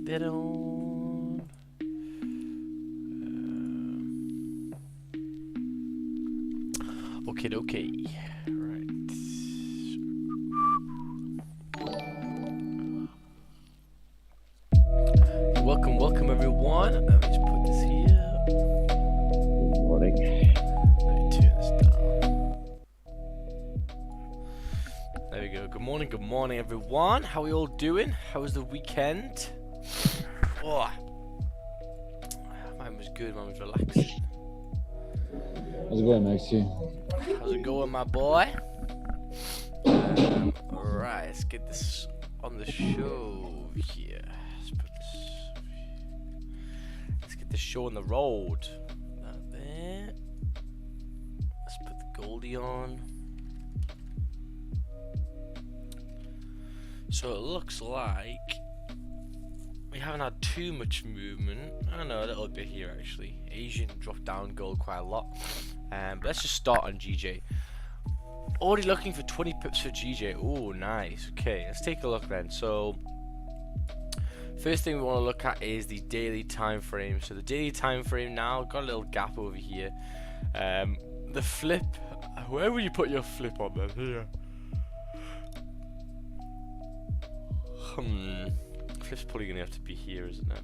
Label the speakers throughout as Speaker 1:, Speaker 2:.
Speaker 1: that on. Okay. Right. Welcome everyone. Let me just put this here.
Speaker 2: Good morning.
Speaker 1: Let me turn this down. There we go. Good morning everyone. How are we all doing? How was the weekend? Oh, mine was good. Mine was relaxing.
Speaker 2: How's it going, Maxi?
Speaker 1: How's it going, my boy? Alright, let's get this on the show here. Let's get this show on the road. That there. Let's put the Goldie on. So it looks like we haven't had too much movement. I don't know, a little bit here actually. Asian dropped down gold quite a lot. But let's just start on GJ. Already looking for 20 pips for GJ. Oh, nice. Okay, let's take a look then. So, first thing we want to look at is the daily time frame. So the daily time frame now got a little gap over here. The flip. Where would you put your flip on then? Here. Flip's probably gonna have to be here, isn't it?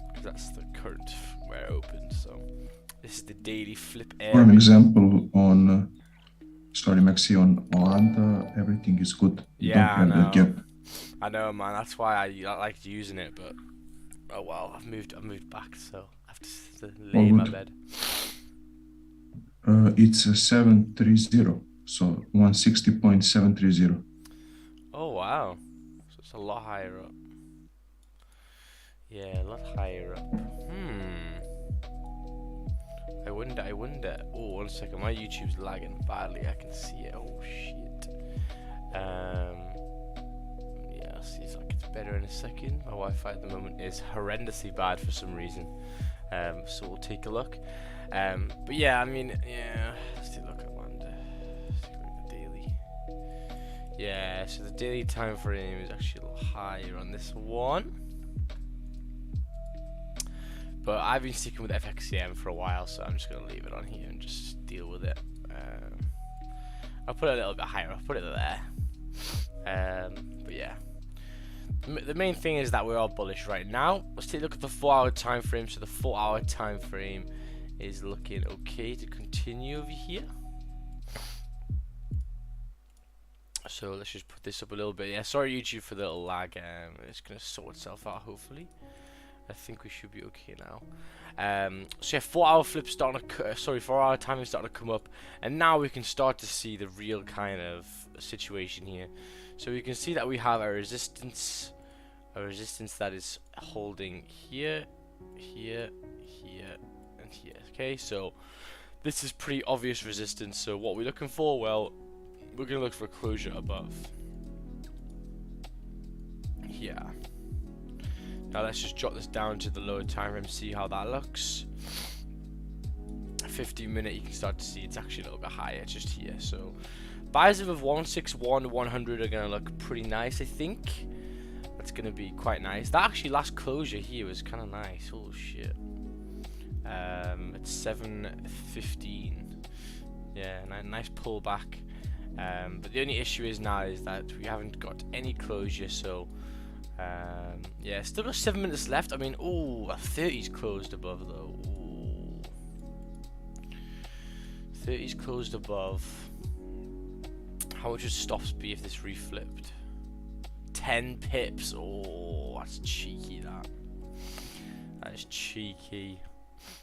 Speaker 1: Because that's the current where it opened. So this is the daily flip area.
Speaker 3: For an example, on sorry, Maxi, on Orlando, everything is good. You
Speaker 1: Yeah,
Speaker 3: don't have that gap.
Speaker 1: I know, man. That's why I liked using it, but oh well, I've moved back, so I have to lay in my bed.
Speaker 3: It's a 730, so 160.730.
Speaker 1: Oh wow, so it's a lot higher up. Yeah, a lot higher up. I wonder. Oh, 1 second. My YouTube's lagging badly. I can see it. Oh shit. Yeah, I'll see if that gets better in a second. My Wi-Fi at the moment is horrendously bad for some reason. So we'll take a look. But yeah, I mean, yeah. Let's take a look at one. Let's take a look at the daily. Yeah, so the daily time frame is actually a lot higher on this one. But I've been sticking with FXCM for a while, so I'm just going to leave it on here and just deal with it. I'll put it a little bit higher. I'll put it there. But yeah. The main thing is that we're all bullish right now. Let's take a look at the 4-hour time frame. So the 4-hour time frame is looking okay to continue over here. So let's just put this up a little bit. Yeah, sorry YouTube for the little lag. It's going to sort itself out hopefully. I think we should be okay now. So yeah, 4-hour flip starting to 4-hour timing starting to come up, and now we can start to see the real kind of situation here. So we can see that we have a resistance that is holding here, here, here, and here. Okay, so this is pretty obvious resistance. So what we're looking for? Well, we're gonna look for a closure above. Yeah. Now let's just jot this down to the lower time frame, see how that looks. 15-minute, you can start to see it's actually a little bit higher, it's just here. So buys of 161, 100 are going to look pretty nice, I think. That's going to be quite nice. That actually last closure here was kind of nice. Oh shit. It's 715. Yeah, nice pullback. But the only issue is now is that we haven't got any closure, so yeah, still got 7 minutes left. I mean, oh, 30's closed above though. Ooh. 30's closed above. How much would stops be if this reflipped? 10 pips. Oh, that's cheeky. That is cheeky.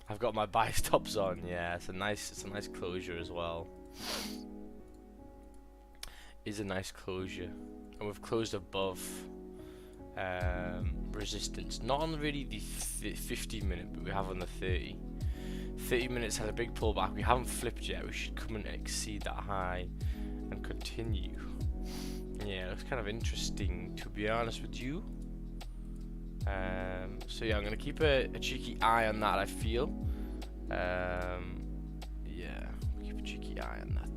Speaker 1: I've got my buy stops on. Yeah, it's a nice closure as well. It's a nice closure, and we've closed above resistance, not on really the 15-minute, but we have on the 30 minutes. Had a big pullback. We haven't flipped yet. We should come and exceed that high and continue. Yeah, it looks kind of interesting, to be honest with you. So yeah, I'm gonna keep a cheeky eye on that, I feel. Yeah, keep a cheeky eye on that.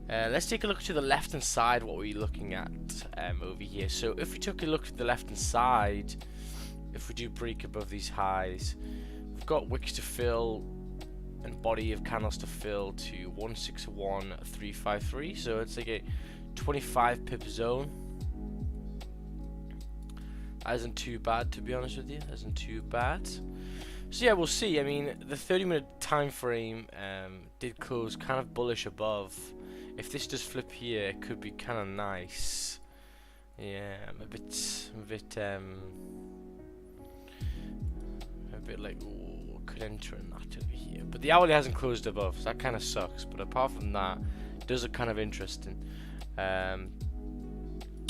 Speaker 1: Let's take a look to the left hand side. What we're looking at over here. So if we took a look at the left hand side, if we do break above these highs, we've got wicks to fill and body of candles to fill to 161353. So it's like a 25 pip zone. That isn't too bad, to be honest with you. That isn't too bad. So yeah, we'll see. I mean, the 30-minute time frame did close kind of bullish above. If this does flip here, it could be kind of nice. Yeah, I'm a bit like, ooh, could enter in that over here. But the hourly hasn't closed above, so that kind of sucks. But apart from that, it does look kind of interesting.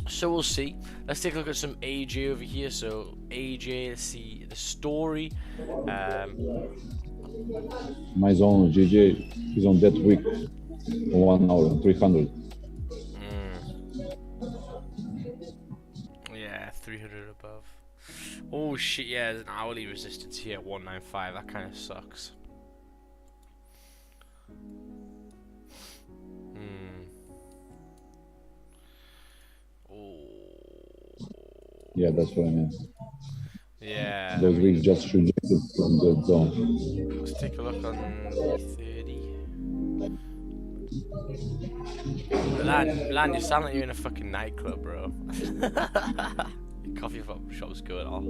Speaker 1: So we'll see. Let's take a look at some AJ over here. So AJ, let's see the story.
Speaker 2: My zone GJ is on that week, 1 hour, 300.
Speaker 1: Yeah, 300 above. Oh shit, yeah, there's an hourly resistance here at 195. That kind of sucks.
Speaker 2: Yeah, that's what I mean.
Speaker 1: Yeah.
Speaker 2: Those weeks just rejected from the zone.
Speaker 1: Let's take a look on the 30. Lan, you sound like you're in a fucking nightclub, bro. Your coffee shop's going off.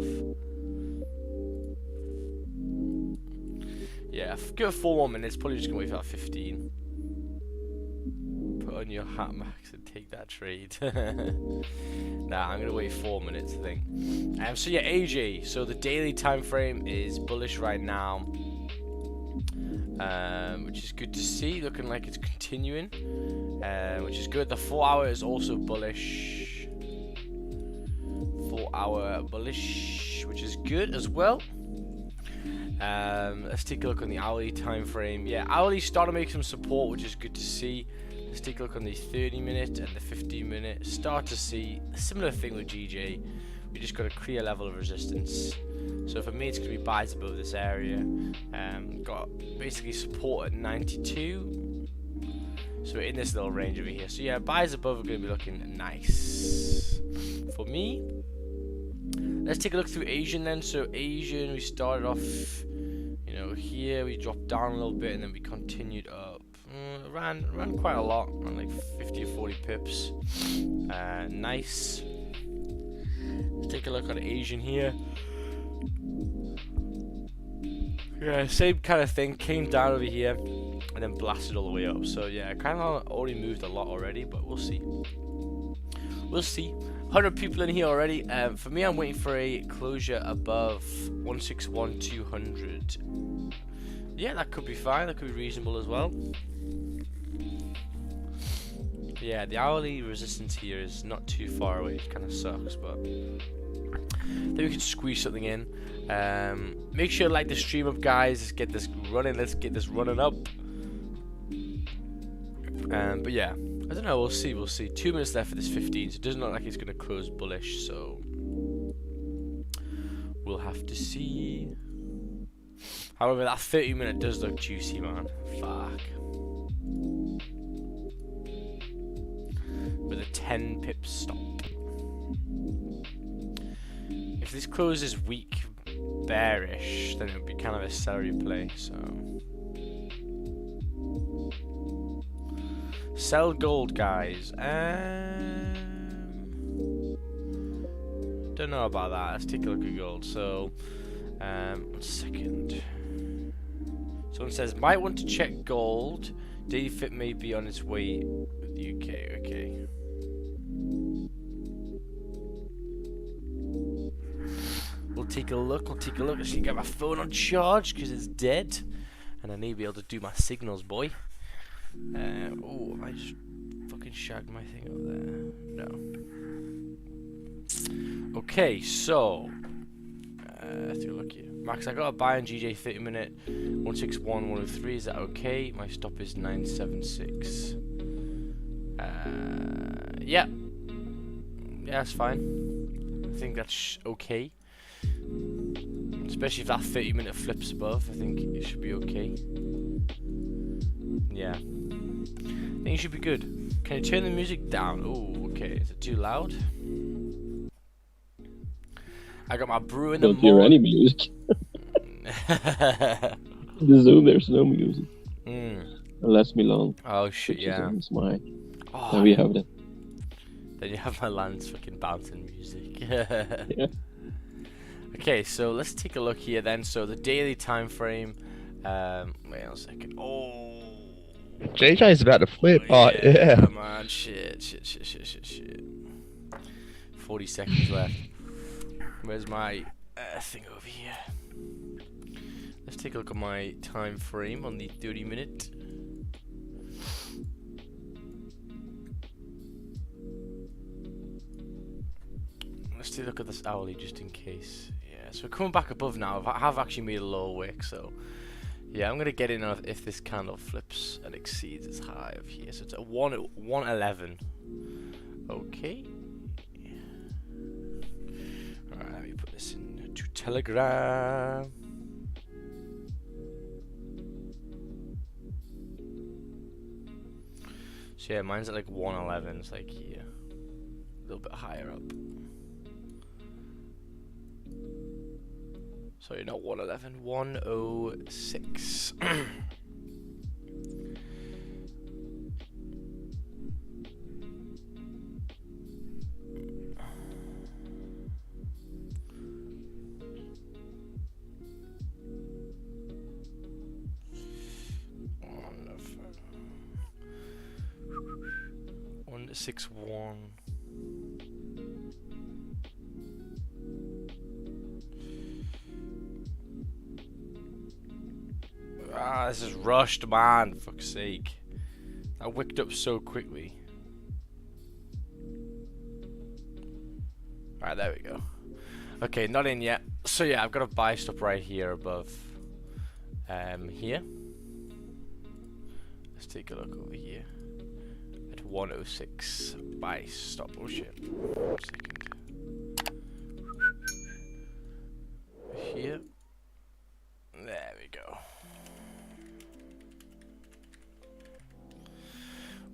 Speaker 1: Yeah, give it 4 more minutes. Probably just gonna wait for that 15. Put on your hat, Max, and take that trade. Nah, I'm gonna wait 4 minutes, I think. So yeah, AJ. So the daily time frame is bullish right now, which is good to see. Looking like it's continuing, which is good. The 4 hour is also bullish. 4 hour bullish, which is good as well. Let's take a look on the hourly time frame. Yeah, hourly starting to make some support, which is good to see. Let's take a look on the 30-minute and the 15-minute. Start to see a similar thing with GJ. We just got a clear level of resistance. So for me, it's going to be buys above this area. Got basically support at 92. So we're in this little range over here. So yeah, buys above are going to be looking nice for me. Let's take a look through Asian then. So Asian, we started off, you know, here. We dropped down a little bit and then we continued up. Ran quite a lot, ran like 50 or 40 pips. Nice. Let's take a look on Asian here. Yeah, same kind of thing. Came down over here and then blasted all the way up. So yeah, kind of already moved a lot already, but we'll see. We'll see. 100 people in here already. For me, I'm waiting for a closure above 161,200. Yeah, that could be fine. That could be reasonable as well. Yeah, the hourly resistance here is not too far away. It kind of sucks, but then we can squeeze something in. Make sure to like the stream up, guys. Let's get this running. Let's get this running up. But yeah, I don't know. We'll see. We'll see. 2 minutes left for this 15. So it doesn't look like it's going to close bullish. So we'll have to see. However, that 30-minute does look juicy, man. Fuck. With a 10 pip stop. If this closes weak bearish, then it would be kind of a celery play. So sell gold, guys. Don't know about that. Let's take a look at gold. So 1 second. Someone says might want to check gold. Daily fit may be on its way with the UK. Okay. We'll take a look. We'll take a look. I should get my phone on charge because it's dead, and I need to be able to do my signals, boy. Oh, I just fucking shagged my thing over there. No. Okay, so let's take a look here. Max, I got a buy on GJ 30-minute 161, 103. Is that okay? My stop is 976. Yeah. Yeah, that's fine. I think that's okay. Especially if that 30-minute flips above, I think it should be okay. Yeah. I think think you should be good. Can you turn the music down? Oh, okay. Is it too loud? I got my brew in the
Speaker 4: Don't hear any music. In the zone, there's no music. Unless Milan.
Speaker 1: Oh shit,
Speaker 4: Which
Speaker 1: yeah.
Speaker 4: is mine.
Speaker 1: Oh,
Speaker 4: There we have it.
Speaker 1: then you have my land's fucking bouncing music.
Speaker 4: Yeah.
Speaker 1: Okay, so let's take a look here then. So the daily time frame. Wait a second. Oh.
Speaker 5: JJ's about to flip. Oh, yeah.
Speaker 1: Man, shit. 40 seconds left. Where's my thing over here? Let's take a look at my time frame on the 30-minute. Let's take a look at this hourly just in case. Yeah, so we're coming back above now. I have actually made a lower wick, so yeah, I'm gonna get in if this candle flips and exceeds its high of here. So it's at 111. Okay. Alright, let me put this into Telegram. So yeah, mine's at like 111. It's like here, a little bit higher up. Sorry, not 111, 106. One 6-1. Ah, this is rushed, man. For fuck's sake. I wicked up so quickly. Alright, there we go. Okay, not in yet. So yeah, I've got a buy stop right here above here. Let's take a look over here. At 106. Buy stop. Oh shit. 1 second. Here. There we go.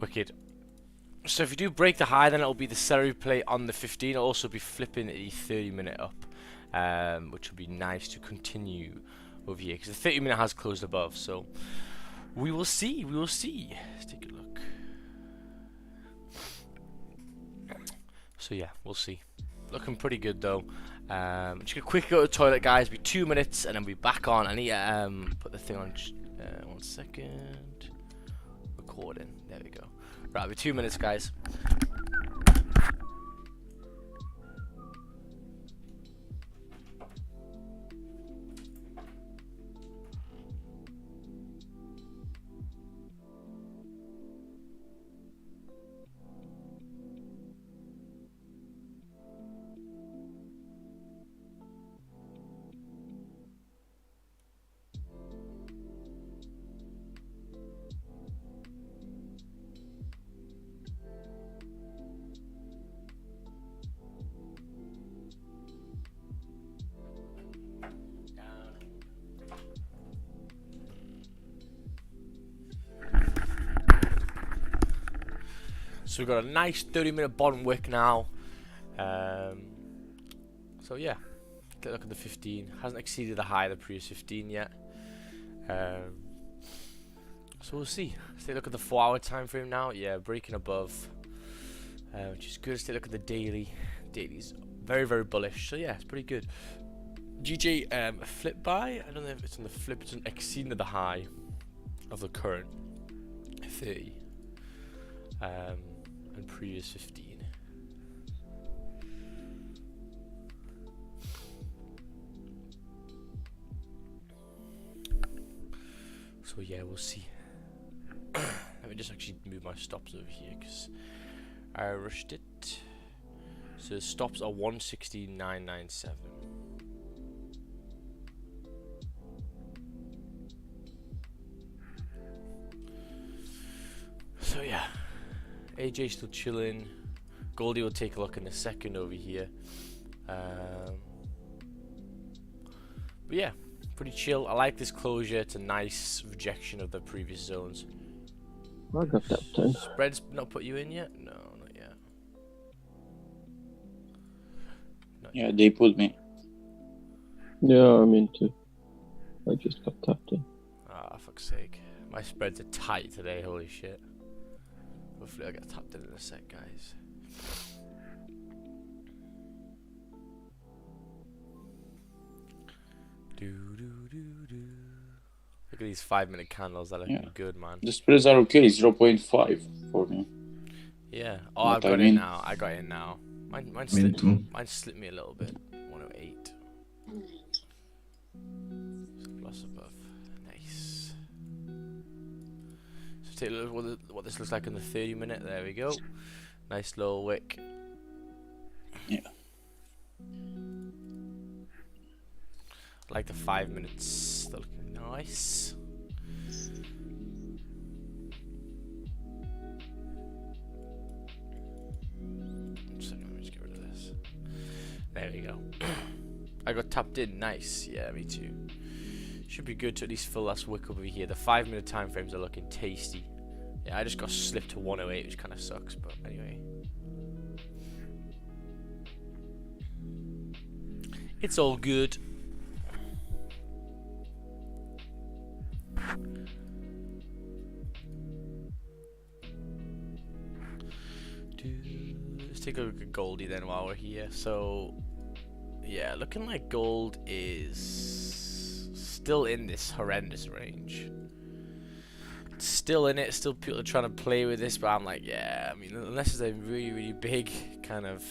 Speaker 1: Wicked. So if you do break the high, then it'll be the celery play on the 15. It'll also be flipping the 30-minute up, which will be nice to continue over here because the 30-minute has closed above. So we will see. We will see. Let's take a look. So yeah, we'll see. Looking pretty good though. Just gonna quickly go to the toilet, guys. Be 2 minutes and then we'll be back on. I need to put the thing on. 1 second. Recording. There we go. Right, it'll be 2 minutes, guys. So we've got a nice 30-minute bottom wick now. So yeah, take a look at the 15. Hasn't exceeded the high of the previous 15 yet. So we'll see. Let's take a look at the 4-hour time frame now. Yeah, breaking above, which is good. Let's take a look at the daily. Daily's very, very bullish. So yeah, it's pretty good. GJ flip buy. I don't know if it's on the flip. It's exceeding the high of the current 30. And previous 15. So yeah, we'll see. Let me just actually move my stops over here because I rushed it. So the stops are 169.97. So yeah. AJ still chilling. Goldie will take a look in a second over here. But yeah, pretty chill. I like this closure. It's a nice rejection of the previous zones.
Speaker 4: I got that 10.
Speaker 1: Spread's not put you in yet? No, not yet.
Speaker 6: Yeah, they put me.
Speaker 4: Yeah, I'm into. I just got tapped in.
Speaker 1: Ah, fuck's sake. My spreads are tight today, holy shit. Hopefully I get tapped in a sec, guys. Look at these 5-minute candles, they're looking good, man.
Speaker 6: The spreads are okay, 0.5 for me.
Speaker 1: Yeah. Oh,
Speaker 6: What
Speaker 1: I've got
Speaker 6: I
Speaker 1: in
Speaker 6: mean.
Speaker 1: now. I got in now. Mine
Speaker 3: Me too.
Speaker 1: slipped me a little bit. 108. Plus above. Nice. So take a look at what this looks like in the 30-minute. There we go. Nice little wick.
Speaker 6: Yeah.
Speaker 1: I like the 5 minutes. They're looking nice. So let me just get rid of this. There we go. I got tapped in. Nice. Yeah, me too. Should be good to at least fill that wick over here. The 5-minute time frames are looking tasty. Yeah, I just got slipped to 108, which kind of sucks, but anyway. It's all good. Let's take a look at Goldie then while we're here. So, yeah, looking like gold is still in this horrendous range. It's still in it, still people are trying to play with this, but I'm like, yeah, I mean, unless it's a really, really big kind of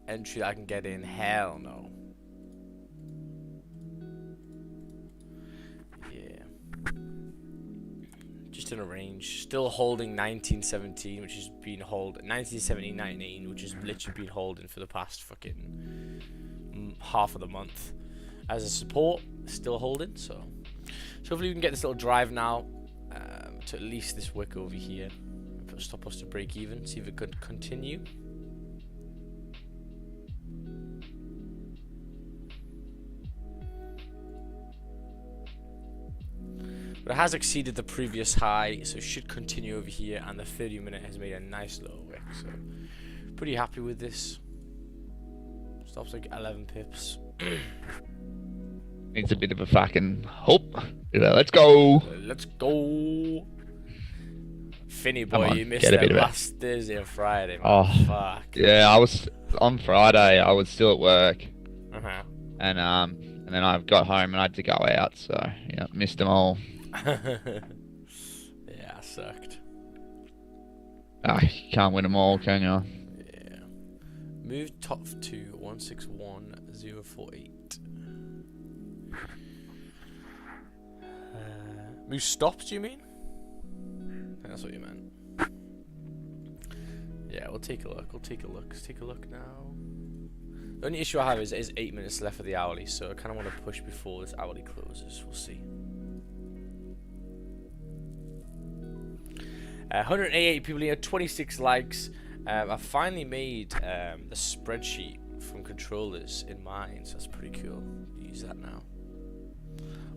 Speaker 1: entry that I can get in, hell no. Just in a range, still holding 1917, which has been holding 1917-19, which has literally been holding for the past fucking half of the month as a support, still holding. So hopefully we can get this little drive now to at least this wick over here, stop us to break even, see if it could continue. But it has exceeded the previous high, so it should continue over here, and the 30-minute has made a nice little wick, so pretty happy with this. Stops like 11 pips.
Speaker 5: Needs a bit of a fucking hope. Yeah, let's go.
Speaker 1: Let's go. Finny
Speaker 5: Come
Speaker 1: boy,
Speaker 5: on,
Speaker 1: you missed
Speaker 5: get a bit
Speaker 1: that
Speaker 5: of it.
Speaker 1: last Thursday and Friday, man.
Speaker 5: Oh,
Speaker 1: fuck.
Speaker 5: Yeah, I was on Friday. I was still at work,
Speaker 1: Uh-huh.
Speaker 5: and then I got home and I had to go out, so yeah, missed them all.
Speaker 1: Yeah, sucked.
Speaker 5: Ah, you can't win them all, can you?
Speaker 1: Yeah. Move top to 161048. Move stops, you mean? I think that's what you meant. Yeah, we'll take a look. We'll take a look. Let's take a look now. The only issue I have is 8 minutes left of the hourly, so I kind of want to push before this hourly closes. We'll see. 188 people here, 26 likes. I finally made the spreadsheet from controllers in mine, so that's pretty cool. Use that now.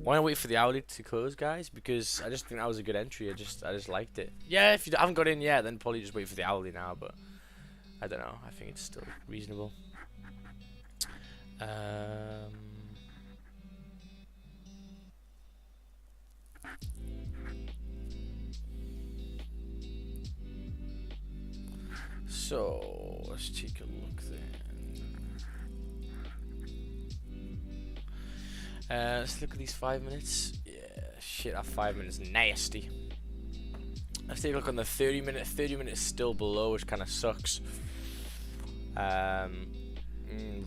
Speaker 1: Why not wait for the hourly to close, guys? Because I just think that was a good entry. I just liked it. Yeah, if you haven't got in yet, then probably just wait for the hourly now. But I don't know. I think it's still reasonable. So let's take a look then. Let's look at these 5 minutes. Yeah, shit, that 5 minutes nasty. Let's take a look on the 30-minute. 30-minute is still below, which kind of sucks.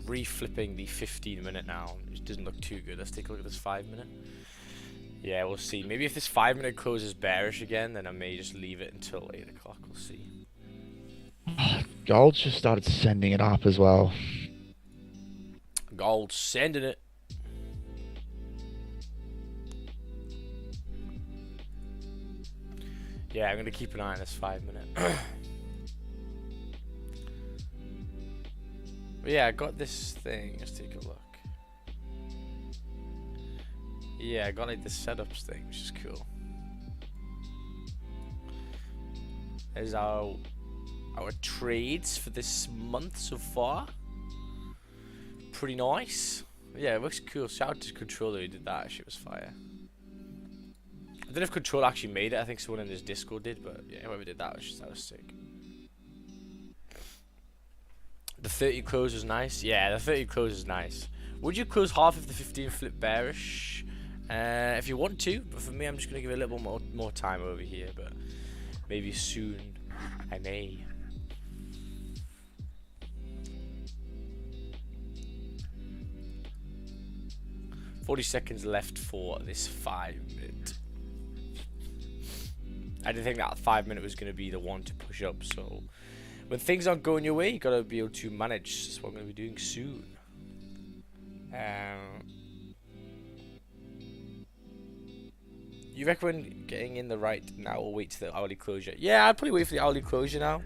Speaker 1: Reflipping the 15-minute now, which doesn't look too good. Let's take a look at this 5-minute. Yeah, we'll see. Maybe if this 5-minute closes bearish again, then I may just leave it until 8 o'clock. We'll see.
Speaker 5: Gold just started sending it up as well.
Speaker 1: Gold sending it. Yeah, I'm gonna keep an eye on this 5-minute. But yeah, I got this thing. Let's take a look. Yeah, I got like this setups thing, which is cool. There's our trades for this month so far. Pretty nice. Yeah, it looks cool. Shout out to Controller who did that. Shit was fire. I don't know if Controller actually made it. I think someone in his Discord did, but yeah, whoever did that was sick. The 30 close was nice. Yeah, the 30 close is nice. Would you close half of the 15 flip bearish? If you want to, but for me, I'm just gonna give it a little more time over here. But maybe soon, I may. $40 left for this 5 minute. I didn't think that 5 minute was gonna be the one to push up. So when things aren't going your way, you gotta be able to manage. That's what I'm gonna be doing soon. You recommend getting in the right now or wait till the hourly closure? Yeah, I'd probably wait for the hourly closure now.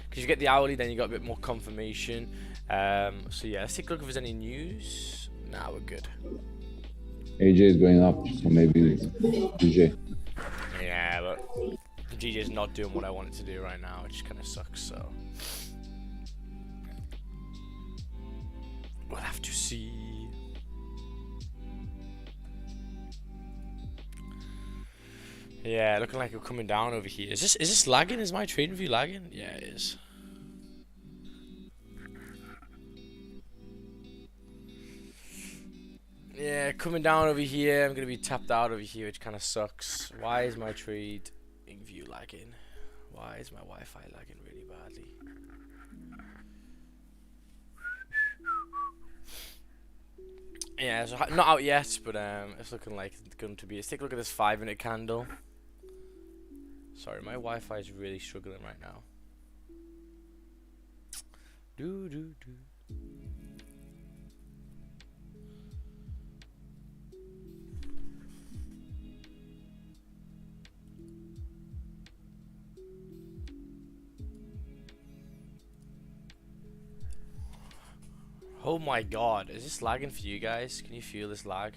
Speaker 1: Because you get the hourly, then you got a bit more confirmation. So yeah, let's take a look if there's any news. Nah, we're good.
Speaker 2: AJ is going up, so maybe DJ.
Speaker 1: Yeah, but DJ's not doing what I want it to do right now, which kind of sucks, so we'll have to see. Yeah, looking like we're coming down over here. Is this lagging? Is my trading view lagging? Yeah, it is. Yeah, coming down over here. I'm gonna be tapped out over here, which kind of sucks. Why is my trading view lagging? Why is my Wi-Fi lagging really badly? Yeah, it's not out yet, but it's looking like it's going to be. Let's take a look at this 5 minute candle. Sorry, my Wi-Fi is really struggling right now. Oh my god, is this lagging for you guys? Can you feel this lag?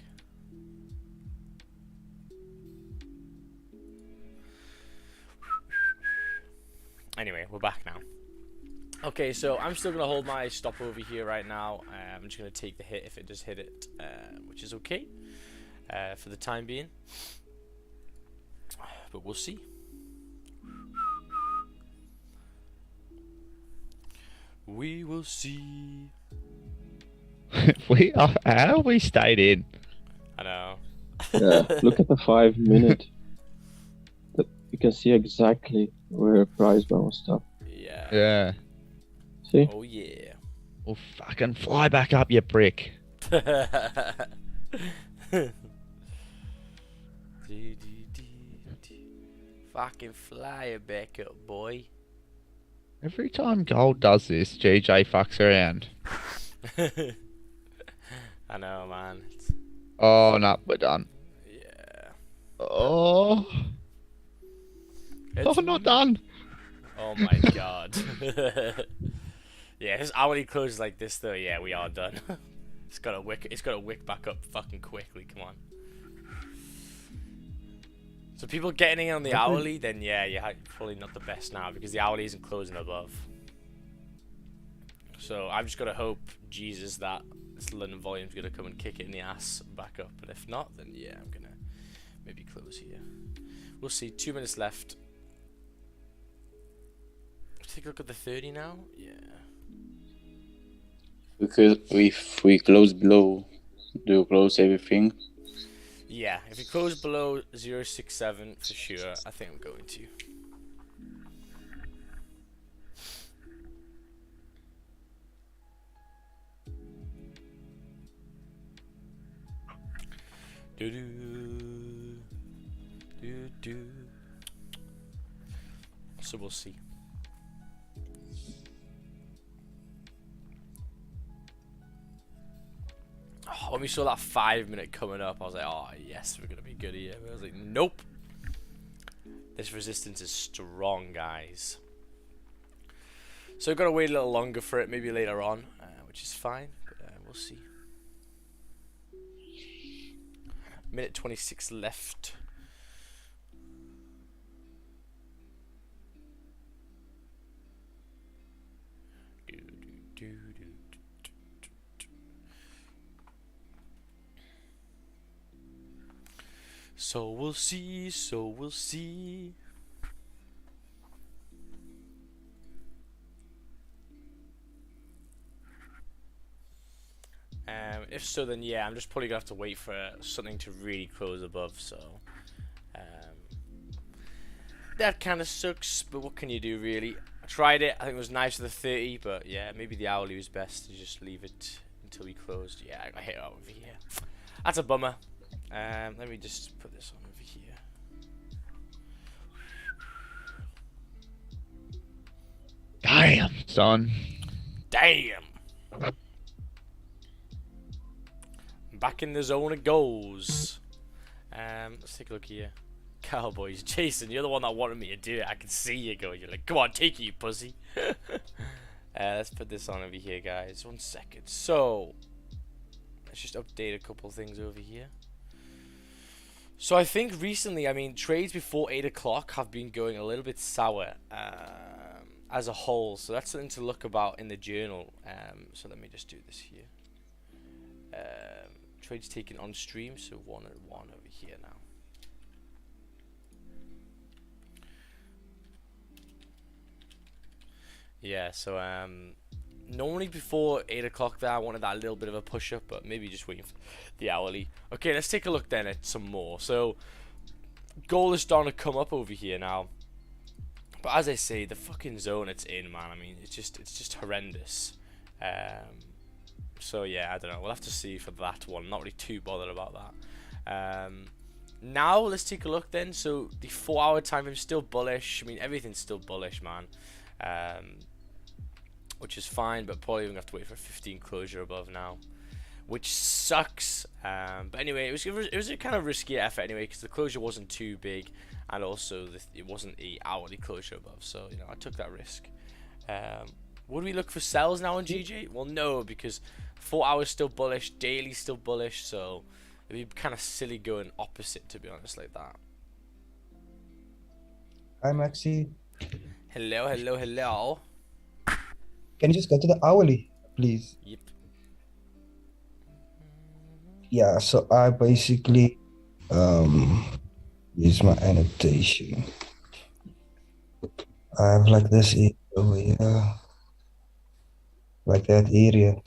Speaker 1: Anyway, we're back now. Okay, so I'm still going to hold my stop over here right now. I'm just going to take the hit if it does hit it, which is okay for the time being. But we'll see. We will see.
Speaker 5: How we stayed in.
Speaker 1: I know.
Speaker 4: Yeah, look at the 5 minute. You can see exactly where price bounced up.
Speaker 1: Yeah.
Speaker 5: Yeah.
Speaker 4: See?
Speaker 1: Oh yeah.
Speaker 5: Well, fucking fly back up, you prick.
Speaker 1: Fucking fly it back up, boy.
Speaker 5: Every time gold does this, GJ fucks around.
Speaker 1: I know, man.
Speaker 5: Oh, no, we're done.
Speaker 1: Yeah.
Speaker 5: Oh. Oh, not done.
Speaker 1: Oh my god. Yeah, this hourly closes like this though. Yeah, we are done. It's got to wick back up fucking quickly. Come on. So people getting in on the hourly, then yeah, you're probably not the best now because the hourly isn't closing above. So I've just got to hope, Jesus, that this London volume's gonna come and kick it in the ass back up. But if not, then yeah, I'm gonna maybe close here. We'll see. 2 minutes left. Let's take a look at the 30 now. Yeah.
Speaker 6: Because if we close below, do you close everything?
Speaker 1: Yeah, if you close below 0.67 for sure, I think I'm going to. So we'll see. Oh, when we saw that 5 minute coming up, I was like, oh yes, we're gonna be good here. But I was like, nope. This resistance is strong, guys. So we've got to wait a little longer for it, maybe later on, which is fine. But we'll see. Minute 26 left. So we'll see, so we'll see. If so, then yeah, I'm just probably gonna have to wait for something to really close above. So that kind of sucks, but what can you do, really? I tried it. I think it was nice for the 30, but yeah, maybe the hourly was best to just leave it until we closed. Yeah, I got hit over here. That's a bummer. Let me just put this on over here.
Speaker 5: Damn, son.
Speaker 1: Damn. Back in the zone it goes. Let's take a look here. Cowboys. Jason, you're the one that wanted me to do it. I can see you going. You're like, come on, take it, you pussy. Let's put this on over here, guys. 1 second. So, let's just update a couple things over here. So I think recently, I mean, trades before 8 o'clock have been going a little bit sour as a whole. So that's something to look about in the journal. So let me just do this here. Trades taken on stream, so 1 and 1 over here now. Yeah, so normally before 8 o'clock there I wanted that little bit of a push up, but maybe just waiting for the hourly. Okay, let's take a look then at some more. So gold is starting to come up over here now. But as I say, the fucking zone it's in, man, I mean, it's just horrendous. So yeah, I don't know. We'll have to see for that one. I'm not really too bothered about that. Now let's take a look then. So the 4 hour time frame is still bullish. I mean, everything's still bullish, man. Which is fine, but probably gonna have to wait for 15 closure above now, which sucks. But anyway, it was a kind of risky effort anyway, because the closure wasn't too big, and also it wasn't a hourly closure above. So you know, I took that risk. Would we look for sells now on GJ? Well, no, because 4 hours still bullish, daily still bullish, so it'd be kind of silly going opposite, to be honest, like that.
Speaker 7: Hi, Maxi.
Speaker 1: Hello, hello, hello.
Speaker 7: Can you just go to the hourly, please?
Speaker 1: Yep.
Speaker 7: Yeah, so I basically use my annotation. I have like this area over here, like that area.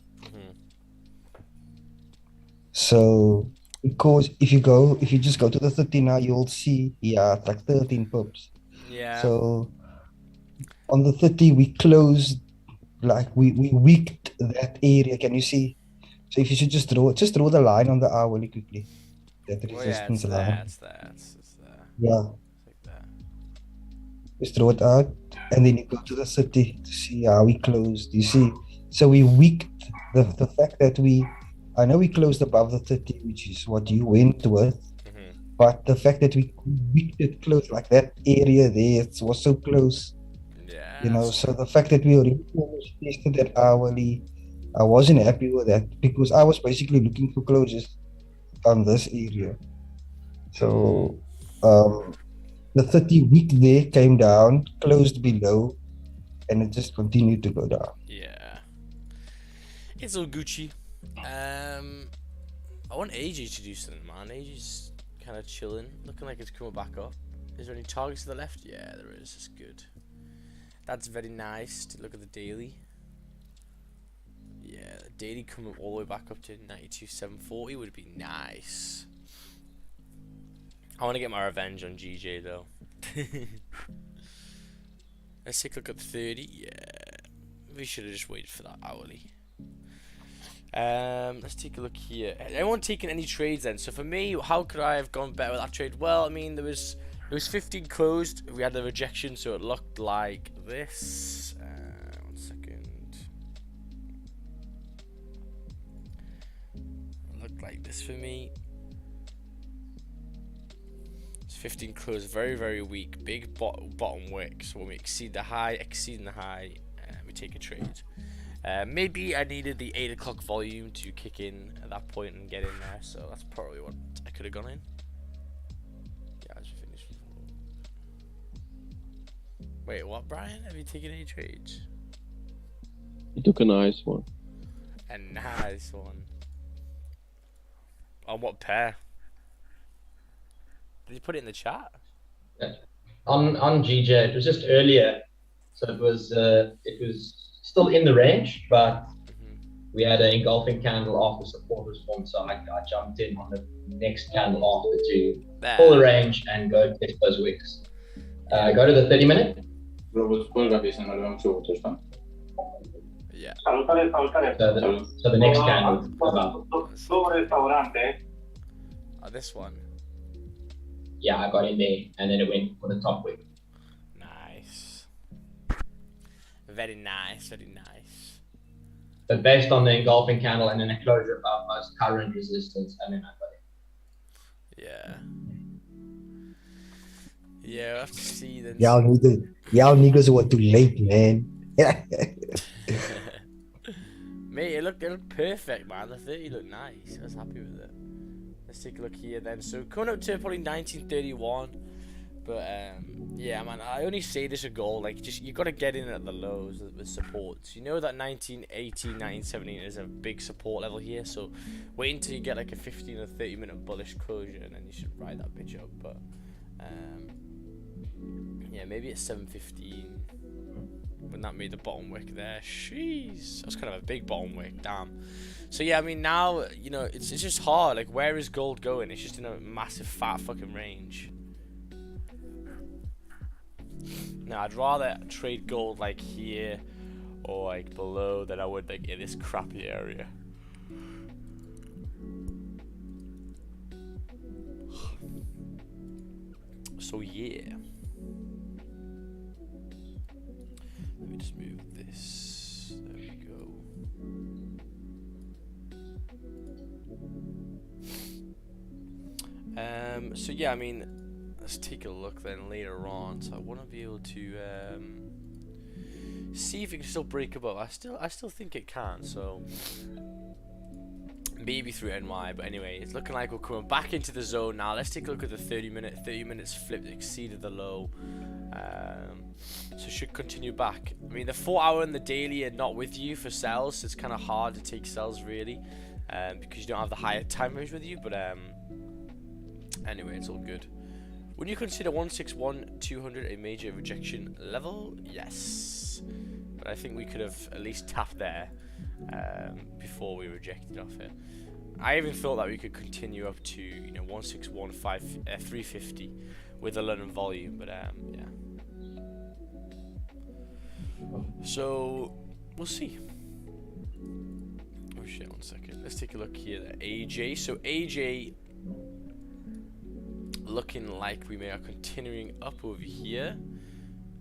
Speaker 7: So because if you just go to the 30 now, you'll see, yeah, it's like 13 pips.
Speaker 1: Yeah.
Speaker 7: So on the 30 we closed, like we weaked that area. Can you see? So if you should just draw the line on the hourly quickly. That resistance line.
Speaker 1: It's there.
Speaker 7: Yeah.
Speaker 1: It's like that.
Speaker 7: Just draw it out, and then you go to the 30 to see how we closed. You see? So we weaked the fact that I know we closed above the 30, which is what you went with, but the fact that we weaked it close, like that area there, it was so close.
Speaker 1: Yeah.
Speaker 7: You know, so the fact that we already almost tested that hourly, I wasn't happy with that, because I was basically looking for closures on this area. So the 30 week there came down, closed below, and it just continued to go down.
Speaker 1: Yeah. It's all Gucci. I want AJ to do something, man. AJ's kind of chilling, looking like it's coming back up. Is there any targets to the left? Yeah, there is. That's good. That's very nice to look at the daily. Yeah, the daily coming all the way back up to 92,740 would be nice. I want to get my revenge on GJ though. Let's take a look at 30. Yeah, we should have just waited for that hourly. Let's take a look here. Anyone taking any trades then? So for me, how could I have gone better with that trade? Well, I mean, there was 15 closed. We had the rejection, so it looked like this. 1 second. It looked like this for me. It's 15 closed, very, very weak. Big bottom wick. So when we exceeding the high, we take a trade. Maybe I needed the 8 o'clock volume to kick in at that point and get in there, so that's probably what I could have gone in. Yeah, I just finished. Wait, what, Brian? Have you taken any trades?
Speaker 4: You took a nice one.
Speaker 1: A nice one. On what pair? Did you put it in the chat?
Speaker 8: On GJ, it was just earlier, so it was still in the range, but we had an engulfing candle after support was formed, so I jumped in on the next candle after to pull the range and go test those wicks. Go to the 30-minute.
Speaker 1: Yeah.
Speaker 8: So the next candle.
Speaker 1: Oh, this one.
Speaker 8: Yeah, I got in there, and then it went for the top wick.
Speaker 1: Nice. Very nice, very nice.
Speaker 8: But based on the engulfing candle and then a closure above most current resistance, and then I got it.
Speaker 1: Yeah. Yeah, we'll have to see then.
Speaker 7: Y'all niggas were too late, man.
Speaker 1: Mate, it looked perfect, man. The 30 looked nice. I was happy with it. Let's take a look here then. So coming up to probably 1931, but yeah, man. I only say this a goal, like just you got to get in at the lows with supports. You know that 1918, 1917 is a big support level here. So wait until you get like a 15 or 30-minute bullish closure, and then you should ride that bitch up. But yeah, maybe at 7:15. When that made the bottom wick there, jeez, that's kind of a big bottom wick, damn. So yeah, I mean now, you know, it's just hard. Like, where is gold going? It's just in a massive fat fucking range. Now I'd rather trade gold like here or like below than I would like in this crappy area. So yeah. Let me just move this. There we go. So yeah, I mean, let's take a look then later on. So I want to be able to see if it can still break above. I still think it can. So maybe through NY, but anyway, it's looking like we're coming back into the zone now. Let's take a look at the 30-minute. 30 minutes flipped, exceeded the low. So should continue back. I mean, the 4-hour and the daily are not with you for sells, so it's kind of hard to take sells really, because you don't have the higher time range with you. But anyway, it's all good. Would you consider 161-200 a major rejection level? Yes, but I think we could have at least tapped there before we rejected off it. I even thought that we could continue up to 161.350 with the London volume, but yeah. So we'll see. Oh shit! 1 second. Let's take a look here. AJ. So AJ looking like we are continuing up over here,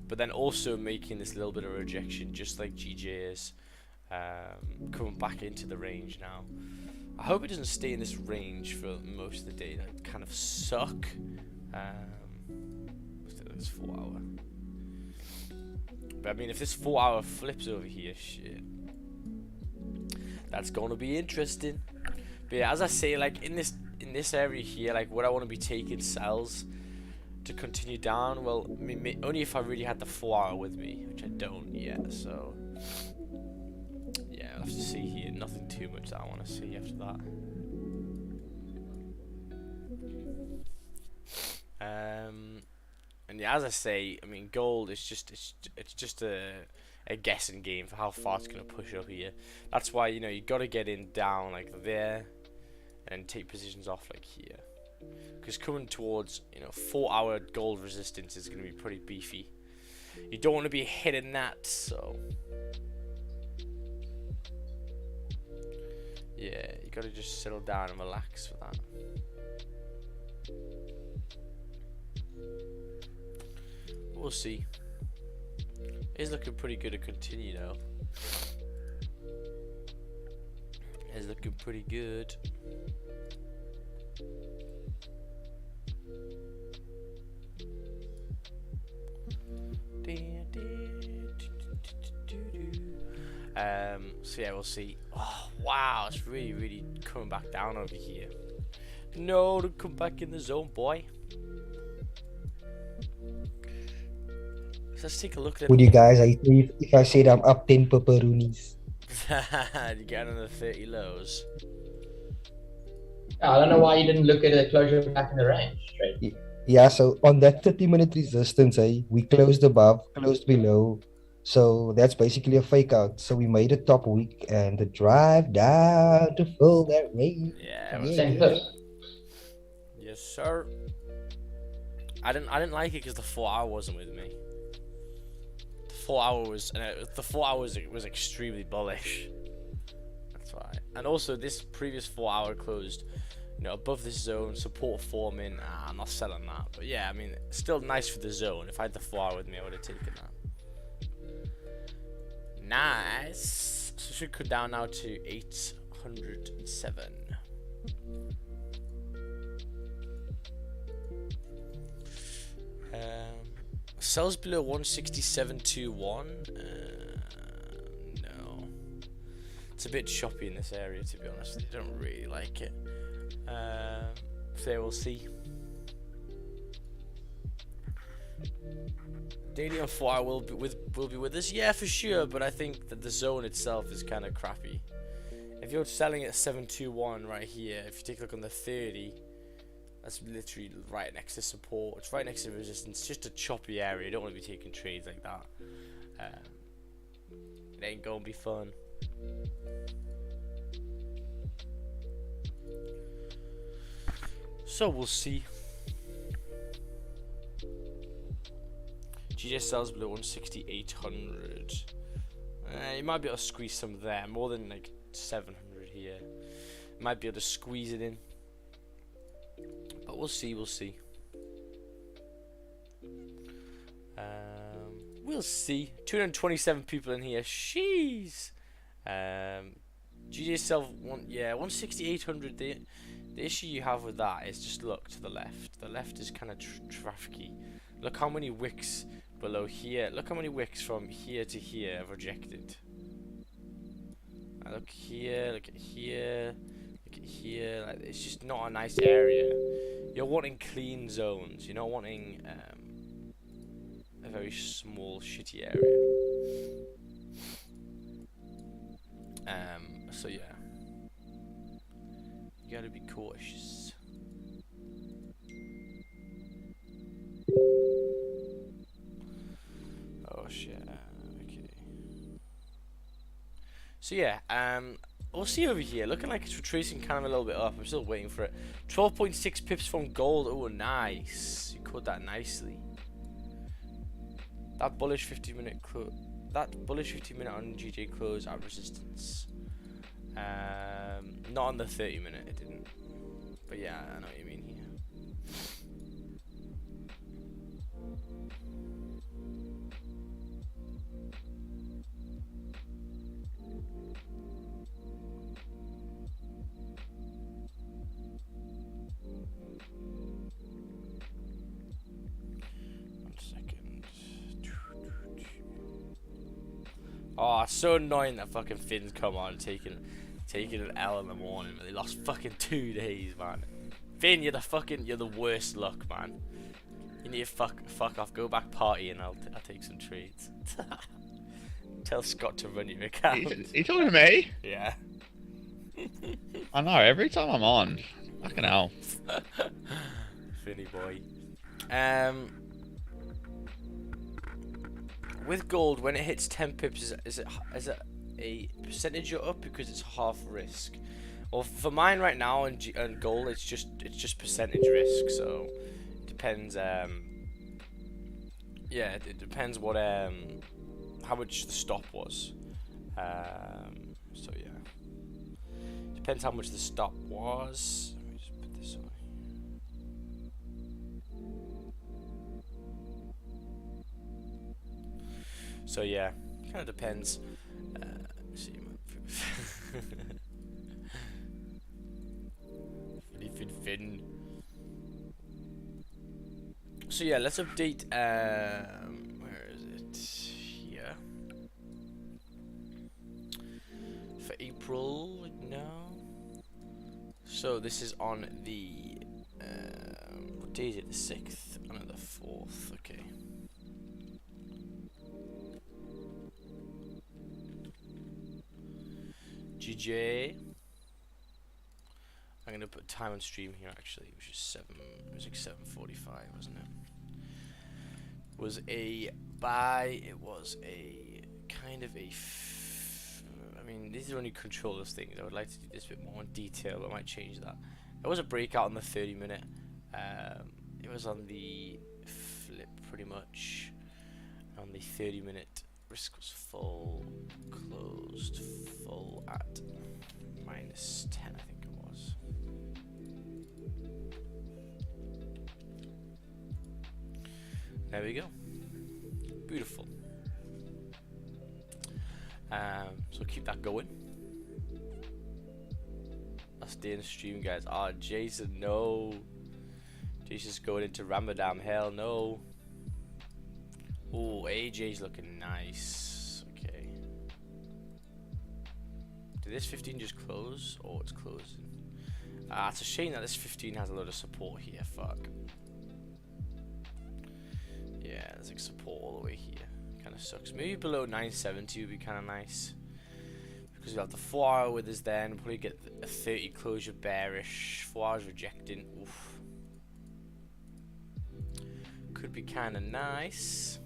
Speaker 1: but then also making this little bit of rejection, just like GJ is. Coming back into the range now. I hope it doesn't stay in this range for most of the day. That kind of suck. Let's do this 4-hour. But I mean, if this 4-hour flips over here, shit, that's gonna be interesting. But yeah, as I say, like in this area here, like would I want to be taking sells to continue down? Well, I mean, only if I really had the 4-hour with me, which I don't yet. So yeah, I'll have to see here. Nothing too much that I want to see after that. And yeah, as I say, I mean, gold is just a guessing game for how far it's gonna push up here. That's why you got to get in down like there, and take positions off like here, because coming towards 4-hour gold resistance is gonna be pretty beefy. You don't want to be hitting that, so yeah, you got to just settle down and relax for that. We'll see. It's looking pretty good to continue though. It's looking pretty good. So yeah, we'll see. Oh wow, it's really coming back down over here. No, to come back in the zone, boy. Let's take a look at it.
Speaker 7: Would you guys, if I said I'm up 10 pepperonis?
Speaker 1: You get another 30 lows.
Speaker 8: I don't know why you didn't look at the closure back in the range. Right?
Speaker 7: Yeah, so on that 30-minute resistance, we closed above, closed below. So that's basically a fake out. So we made a top week and the drive down to fill that range.
Speaker 1: Yeah, it was
Speaker 7: Yeah,
Speaker 8: 10
Speaker 1: good.
Speaker 7: yeah.
Speaker 8: pips.
Speaker 1: Yes, sir. I didn't like it because the 4 hour wasn't with me. The 4 hour was, the 4 hours was extremely bullish. That's why. And also, this previous 4 hour closed, above this zone, support forming. I'm not selling that. But yeah, I mean, still nice for the zone. If I had the 4 hour with me, I would have taken that. Nice. So should go down now to 807. Sells below 167.21. No, it's a bit choppy in this area, to be honest. I don't really like it. So we'll see. Daily on 4 will be with us, yeah, for sure. But I think that the zone itself is kind of crappy. If you're selling at 721 right here, if you take a look on the 30. That's literally right next to support. It's right next to resistance. It's just a choppy area. You don't want to be taking trades like that. It ain't gonna be fun. So we'll see. GJ sells below 168.800. You might be able to squeeze some there. More than like 700 here. Might be able to squeeze it in. But we'll see. We'll see. We'll see. 227 people in here. Sheesh. GJ self 168.800. The issue you have with that is just look to the left. The left is kind of trafficy. Look how many wicks below here. Look how many wicks from here to here have rejected. Look here. Look at here. Look at here. Like, it's just not a nice area. You're wanting clean zones. You're not wanting a very small, shitty area. So yeah, you gotta be cautious. Oh shit. Okay. So yeah, we'll see over here. Looking like it's retracing kind of a little bit up. I'm still waiting for it. 12.6 pips from gold. Oh, nice. You caught that nicely. That bullish 50-minute close. That bullish 50-minute on GJ close at resistance. Not on the 30-minute. It didn't. But yeah, I know what you mean here. Oh, it's so annoying that fucking Finn's come on taking an L in the morning, but they lost fucking 2 days, man. Finn, you're the worst luck, man. You need to fuck off, go back party, and I'll take some trades. Tell Scott to run your account.
Speaker 5: You talking to me?
Speaker 1: Yeah.
Speaker 5: I know, every time I'm on. Fucking hell.
Speaker 1: Finny boy. With gold, when it hits 10 pips, is it a percentage you're up because it's half risk? Well, for mine right now and gold, it's just percentage risk. So it depends. Yeah, it depends what how much the stop was. So yeah, depends how much the stop was. Let me just put this on. So yeah, kind of depends. See, Fin. So yeah, let's update. Where is it? Here. For April, no. So this is on the. What day is it? The 6th. Oh, no, the 4th. Okay. GJ. I'm gonna put time on stream here actually, which is it was like 7:45, wasn't it? Was a buy. It was a kind of a. I mean, these are only controllers things. I would like to do this a bit more in detail, but I might change that. There was a breakout on the 30-minute. It was on the flip pretty much. On the 30-minute, risk was full, closed full at -10, I think it was. There we go. Beautiful. So keep that going. Last day in the stream, guys. Ah, Jason, no. Jason's going into Ramadan. Hell no. Oh, AJ's looking nice. Okay. Did this 15 just close? Oh, it's closing. Ah, it's a shame that this 15 has a lot of support here. Fuck. Yeah, there's like support all the way here. Kind of sucks. Maybe below 970 would be kind of nice. Because we have the 4 hour with us then. Probably get a 30 closure bearish. 4 hours rejecting. Oof. Could be kind of nice.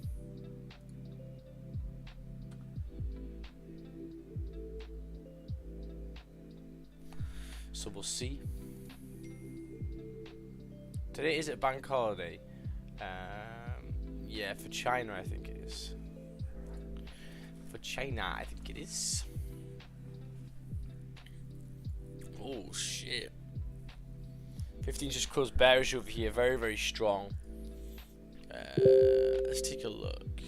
Speaker 1: So we'll see. Today is it bank holiday? Yeah, for China I think it is. For China I think it is. Oh shit. 15 just closed bearish over here, very very strong. Let's take a look.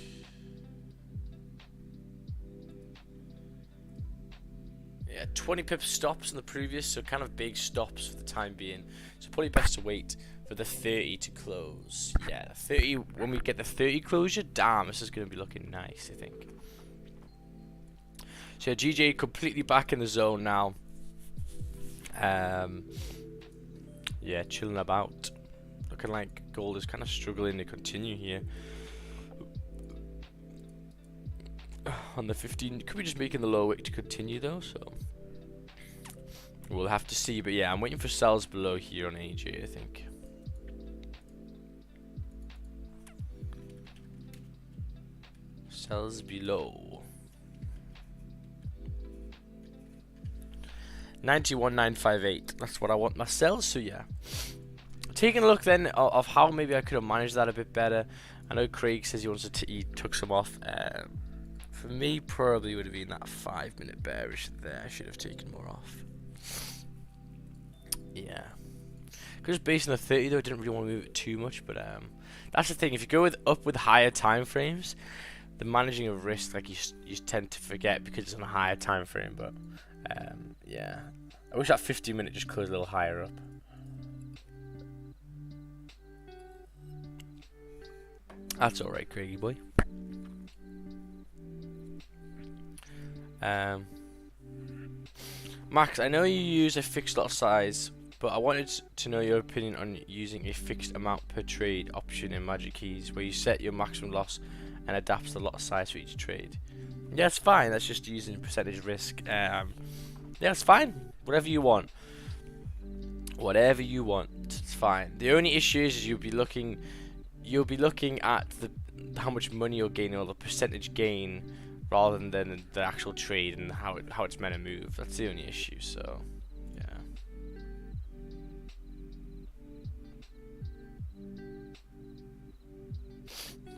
Speaker 1: Yeah, 20 pips stops in the previous, so kind of big stops for the time being. So probably best to wait for the 30 to close. Yeah, 30. When we get the 30 closure, damn, this is going to be looking nice, I think. So GJ completely back in the zone now. Yeah, chilling about. Looking like gold is kind of struggling to continue here. On the 15, could be just making the low wick to continue though, so we'll have to see. But yeah, I'm waiting for sells below here on AJ, I think. Sells below 91,958. That's what I want myself. So yeah, taking a look then of how maybe I could have managed that a bit better. I know Craig says he wants to he took some off. For me, probably would have been that 5 minute bearish there. I should have taken more off. Yeah, because based on the 30 though, I didn't really want to move it too much. But that's the thing. If you go up with higher time frames, the managing of risk, like you tend to forget because it's on a higher time frame. But yeah, I wish that 15 minute just closed a little higher up. That's all right, Craigie boy. Max, I know you use a fixed lot size, but I wanted to know your opinion on using a fixed amount per trade option in Magic Keys, where you set your maximum loss and adapts the lot size for each trade. Yeah, it's fine. That's just using percentage risk. Yeah, it's fine. Whatever you want. Whatever you want, it's fine. The only issue is you'll be looking at how much money you're gaining or the percentage gain, rather than the actual trade and how it's meant to move. That's the only issue. So yeah.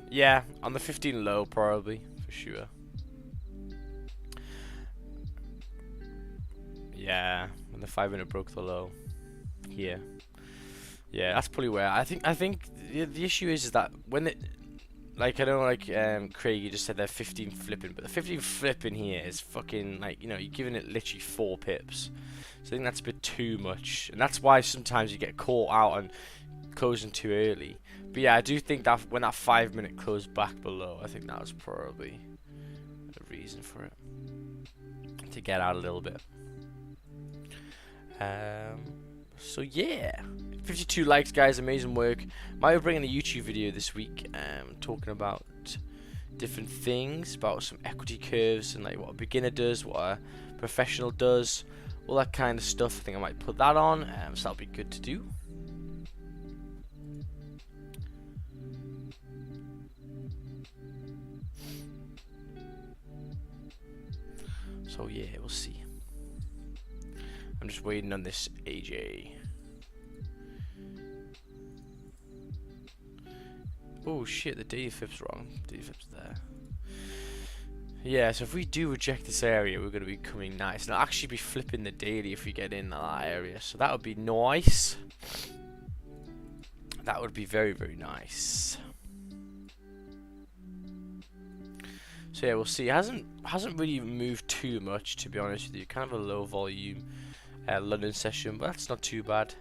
Speaker 1: Yeah, on the 15 low probably for sure. Yeah, when the 5 minute broke the low here. Yeah, that's probably where I think the issue is that when it, like I know like Craig, you just said they're 15 flipping, but the 15 flipping here is fucking like, you know, you're giving it literally 4 pips. So I think that's a bit too much, and that's why sometimes you get caught out on closing too early. But yeah, I do think that when that 5 minute closed back below, I think that was probably the reason for it, to get out a little bit. So yeah, 52 likes, guys, amazing work. Might be bringing a YouTube video this week, talking about different things, about some equity curves and like what a beginner does, what a professional does, all that kind of stuff. I think I might put that on, so that'll be good to do. So yeah, we'll see. I'm just waiting on this AJ. Oh shit, the daily flip's wrong. Daily flip's there. Yeah, so if we do reject this area, we're going to be coming nice. And I'll actually be flipping the daily if we get in that area. So that would be nice. That would be very, very nice. So yeah, we'll see. It hasn't really moved too much, to be honest with you. Kind of a low volume London session, but that's not too bad.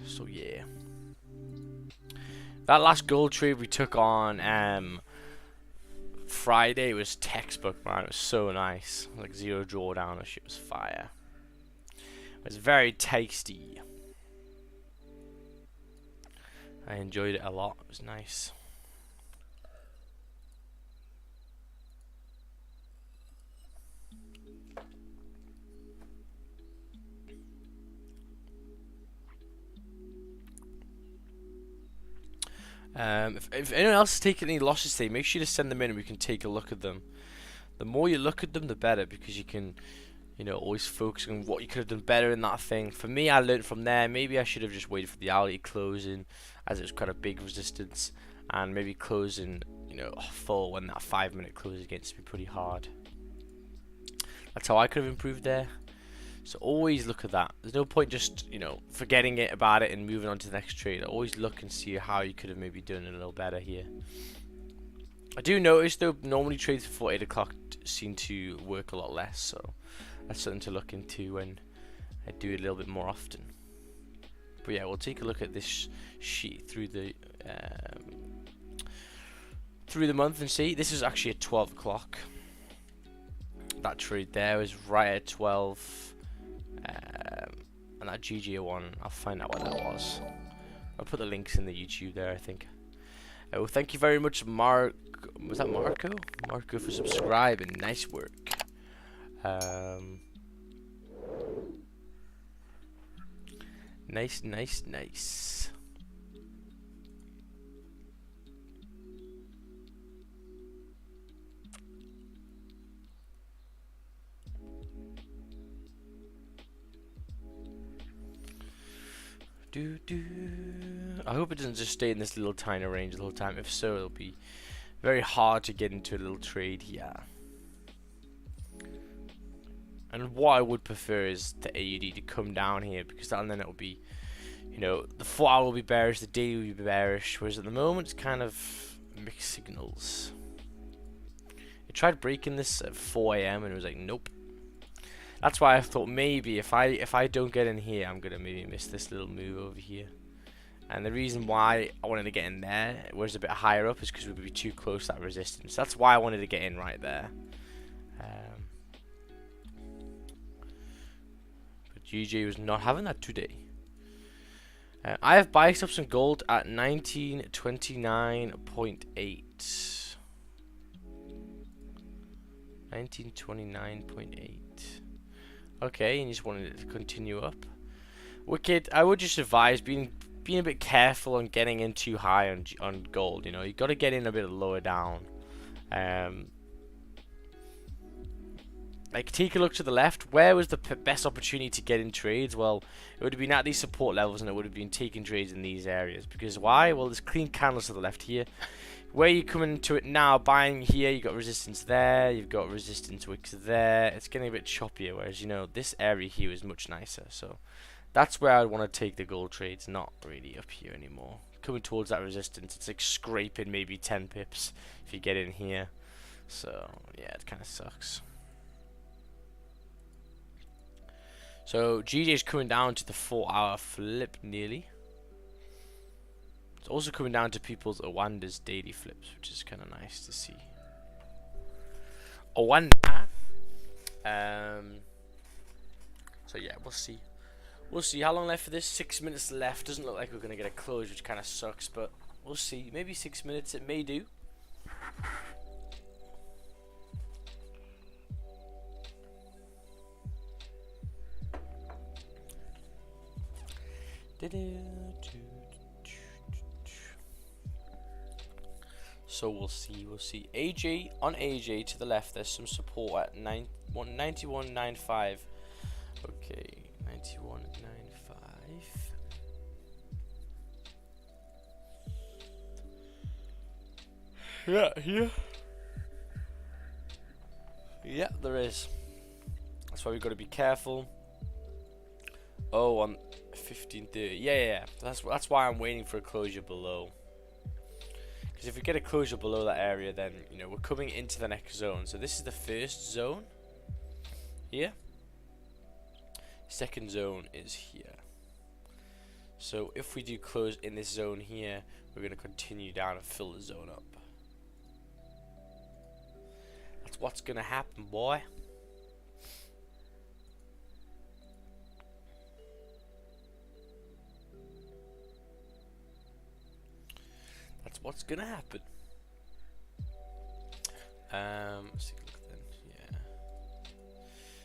Speaker 1: So yeah, that last gold trade we took on Friday was textbook, man. It was so nice. Like 0 drawdown, that shit was fire. It was very tasty. I enjoyed it a lot. It was nice. If anyone else has taken any losses today, make sure to send them in and we can take a look at them. The more you look at them, the better, because you can, you know, always focus on what you could have done better in that thing. For me, I learned from there. Maybe I should have just waited for the hourly closing, as it was quite a big resistance, and maybe closing, you know, full when that 5-minute close against me pretty hard. That's how I could have improved there. So always look at that. There's no point just, you know, forgetting it about it and moving on to the next trade. Always look and see how you could have maybe done it a little better here. I do notice though, normally trades before 8 o'clock seem to work a lot less, so that's something to look into when I do it a little bit more often. But yeah, we'll take a look at this sheet through the month and see. This is actually at 12 o'clock. That trade there was right at 12. And that GG one, I'll find out what that was. I'll put the links in the YouTube there, I think. Well, thank you very much, Mark. Was that Marco? Marco for subscribing. Nice work. Nice. I hope it doesn't just stay in this little tiny range the whole time. If so, it'll be very hard to get into a little trade here. And what I would prefer is the AUD to come down here, because then it'll be, you know, the 4 hour will be bearish, the daily will be bearish, whereas at the moment it's kind of mixed signals. I tried breaking this at 4 AM and it was like, nope. That's why I thought maybe if I don't get in here, I'm gonna maybe miss this little move over here. And the reason why I wanted to get in there, whereas a bit higher up, is because we would be too close to that resistance. That's why I wanted to get in right there. But GG was not having that today. I have buy stops in gold at 1929.8. 1929.8. Okay, and you just wanted it to continue up. Wicked. I would just advise being a bit careful on getting in too high on gold. You know, you got to get in a bit lower down. Like, take a look to the left. Where was the best opportunity to get in trades? Well, it would have been at these support levels, and it would have been taking trades in these areas. Because why? Well, there's clean candles to the left here. Where you come into it now, buying here, you've got resistance there, you've got resistance wicks there. It's getting a bit choppier, whereas, you know, this area here is much nicer. So that's where I'd want to take the gold trades, not really up here anymore. Coming towards that resistance, it's like scraping maybe 10 pips if you get in here. So yeah, it kind of sucks. So GJ's coming down to the 4 hour flip nearly. It's also coming down to people's Awanda's daily flips, which is kind of nice to see. Awanda. So yeah, we'll see. We'll see how long left for this. 6 minutes left. Doesn't look like we're gonna get a close, which kind of sucks, but We'll see. Maybe 6 minutes it may do. So we'll see. AJ on AJ to the left. There's some support at 91.95. Okay, 91.95. Yeah, here. Yeah, there is. That's why we've got to be careful. Oh, on 15:30. Yeah. That's why I'm waiting for a closure below. Because if we get a closure below that area, then you know we're coming into the next zone. So this is the first zone here. Second zone is here. So if we do close in this zone here, we're going to continue down and fill the zone up. That's what's going to happen, boy. That's what's going to happen. Let's take a look then. Yeah.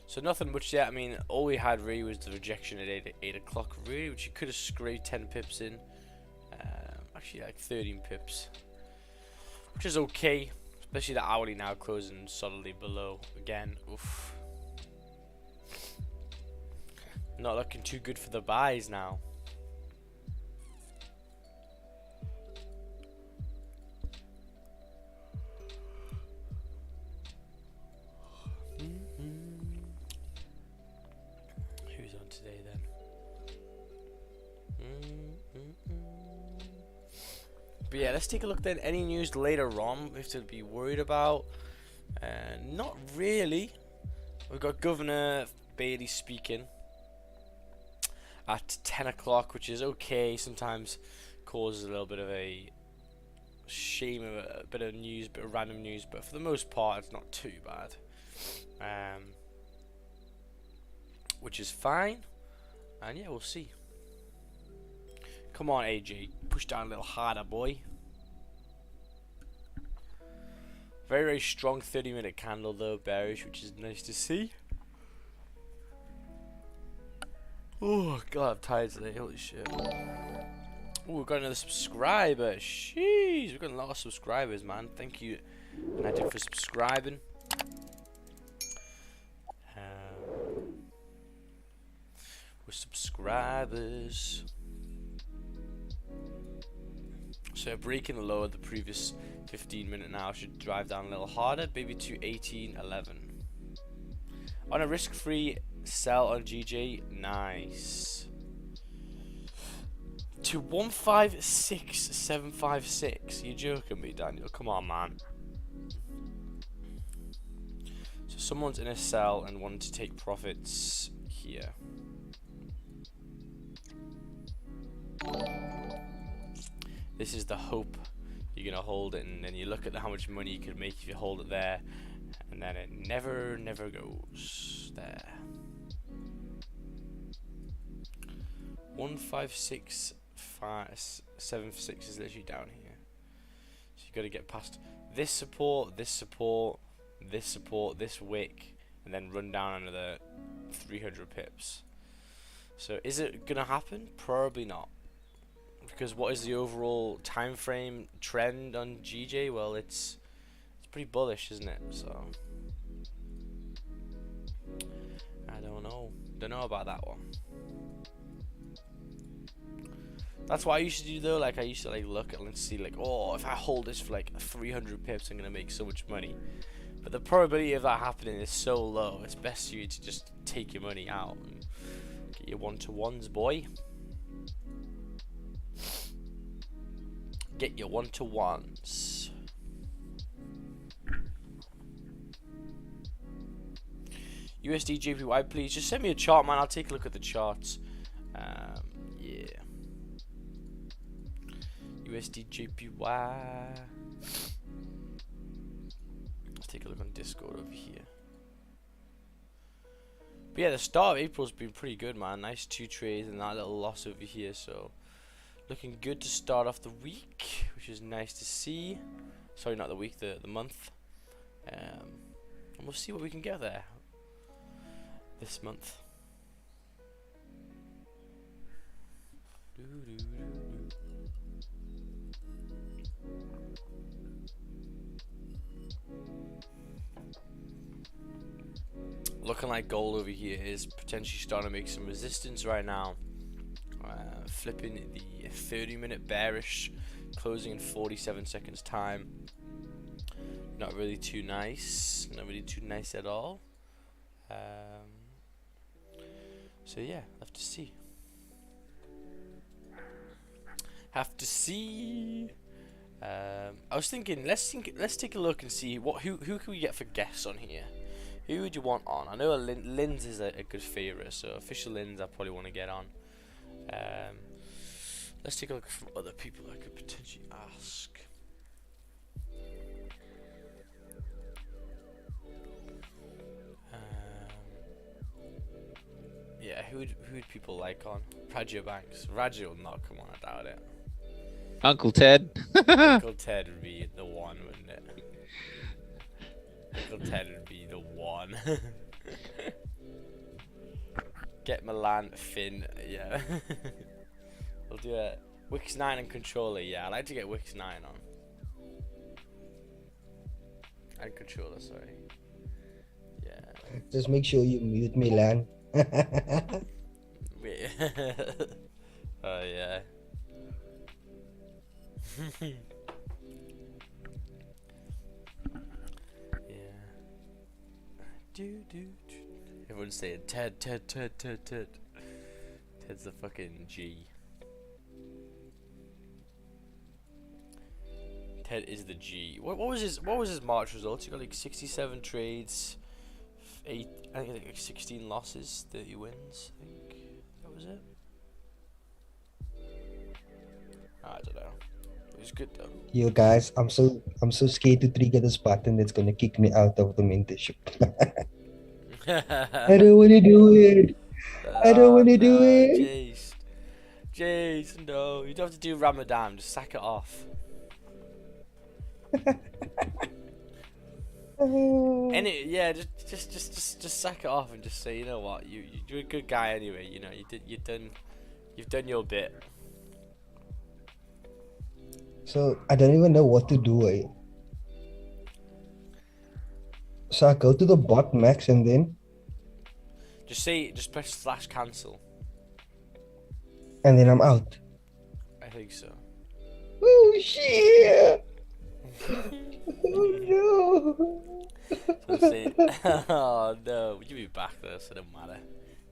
Speaker 1: So nothing much yet. I mean, all we had really was the rejection at 8 o'clock, really, which you could have scraped 10 pips in. Actually, like 13 pips, which is okay. Especially the hourly now closing solidly below again. Oof. Not looking too good for the buys now. Who's on today then? But yeah, let's take a look then. Any news later on we have to be worried about? Not really. We've got Governor Bailey speaking at 10 o'clock, which is okay. Sometimes causes a little bit of a shame of a bit of news, bit of random news, but for the most part it's not too bad. Which is fine. And yeah, we'll see. Come on, AJ. Push down a little harder, boy. Very, very strong 30-minute candle, though, bearish, which is nice to see. Oh, God, I'm tired today. Holy shit. Oh, we've got another subscriber. Jeez, we've got a lot of subscribers, man. Thank you, Nadia, for subscribing. We're subscribers. So breaking the low of the previous 15-minute now should drive down a little harder, maybe to 18.11. On a risk-free sell on GJ, nice. To 156.756. You're joking me, Daniel? Come on, man. So someone's in a sell and wanting to take profits here. This is the hope. You're gonna hold it, and then you look at how much money you could make if you hold it there, and then it never goes there. 156.576 is literally down here. So you got to get past this support, this support, this support, this wick, and then run down another 300 pips. So is it gonna happen? Probably not. Because what is the overall time frame trend on GJ? Well, it's pretty bullish, isn't it? So I don't know about that one. That's what I used to do though. Like I used to like look at and see like, oh, if I hold this for like 300 pips, I'm gonna make so much money. But the probability of that happening is so low. It's best for you to just take your money out and get your one-to-ones, boy. Get your one-to-ones. USD JPY, please just send me a chart, man. I'll take a look at the charts. Yeah. USD JPY. Let's take a look on Discord over here. But yeah, the start of April's been pretty good, man. Nice 2 trades and that little loss over here, so looking good to start off the week. which is nice to see. Sorry, not the week, the month. And we'll see what we can get there this month. Looking like gold over here is potentially starting to make some resistance right now. Flipping the 30-minute bearish, closing in 47 seconds time. Not really too nice. Not really too nice at all. So yeah, have to see. Have to see. I was thinking, let's take a look and see who can we get for guests on here. Who would you want on? I know Linz is a good favourite, so official Linz I probably want to get on. Let's take a look from other people I could potentially ask. Yeah, who would people like on? Raja Banks. Raja will not come on, I doubt it.
Speaker 5: Uncle Ted.
Speaker 1: Uncle Ted would be the one, wouldn't it? Uncle Ted would be the one. Get Milan, Finn, yeah. We'll do a Wix 9 and controller, yeah. I'd like to get Wix 9 on. And controller, sorry. Yeah.
Speaker 7: Just make sure you mute Milan.
Speaker 1: Wait. Oh, yeah. Yeah. Everyone's saying Ted. Ted's the fucking G. Ted is the G. What was his March results? He got like 67 trades, I think like 16 losses, 30 wins. I think that was it. I don't know. It was good though.
Speaker 7: You guys, I'm so scared to trigger this button that's gonna kick me out of the mentorship. I don't wanna do it. I don't wanna do it.
Speaker 1: Jace, no. You don't have to do Ramadan, just sack it off. Just sack it off and just say, you know what, you're a good guy anyway. You know, you've done your bit.
Speaker 7: So I don't even know what to do. So I go to the bot max and then
Speaker 1: just press / cancel.
Speaker 7: And then I'm out.
Speaker 1: I think so.
Speaker 7: Oh shit! Oh no!
Speaker 1: So oh no, you'll be back though, so it don't matter.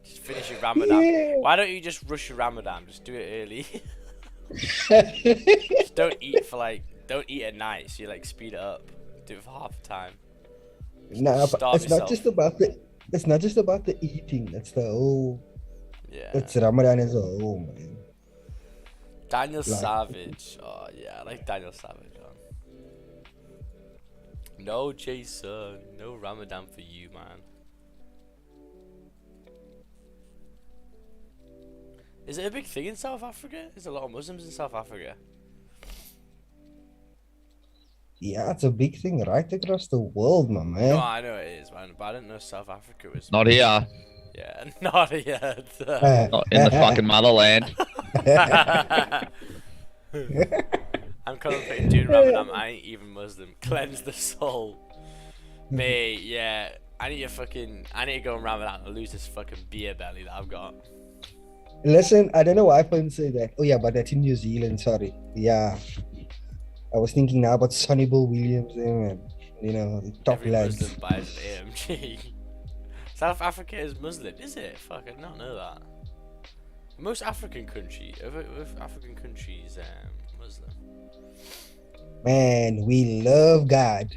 Speaker 1: Just finish your Ramadan. Yeah. Why don't you just rush your Ramadan? Just do it early. Just don't eat at night, so you like speed it up. Do it for half the time.
Speaker 7: Nah, but it's not just about the eating. It's the whole.
Speaker 1: Yeah.
Speaker 7: It's Ramadan as a whole, man.
Speaker 1: Daniel Savage. Oh yeah, I like Daniel Savage. No, Jason. No Ramadan for you, man. Is it a big thing in South Africa? There's a lot of Muslims in South Africa.
Speaker 7: Yeah, it's a big thing right across the world, my man.
Speaker 1: No, I know it is, man. But I didn't know South Africa was.
Speaker 5: Not here.
Speaker 1: Yeah, not here.
Speaker 5: Not in the fucking motherland.
Speaker 1: I'm contemplating doing Ramadan. I ain't even Muslim. Cleanse the soul. Mate, yeah. I need to go on Ramadan and lose this fucking beer belly that I've got.
Speaker 7: Listen, I don't know why I couldn't say that. Oh yeah, but that's in New Zealand, sorry. Yeah. I was thinking now about Sonny Bill Williams and you know, the top
Speaker 1: Every
Speaker 7: lads.
Speaker 1: Muslim buys an AMG. South Africa is Muslim, is it? Fuck, I did not know that. Most African countries, Muslim.
Speaker 7: Man, we love God.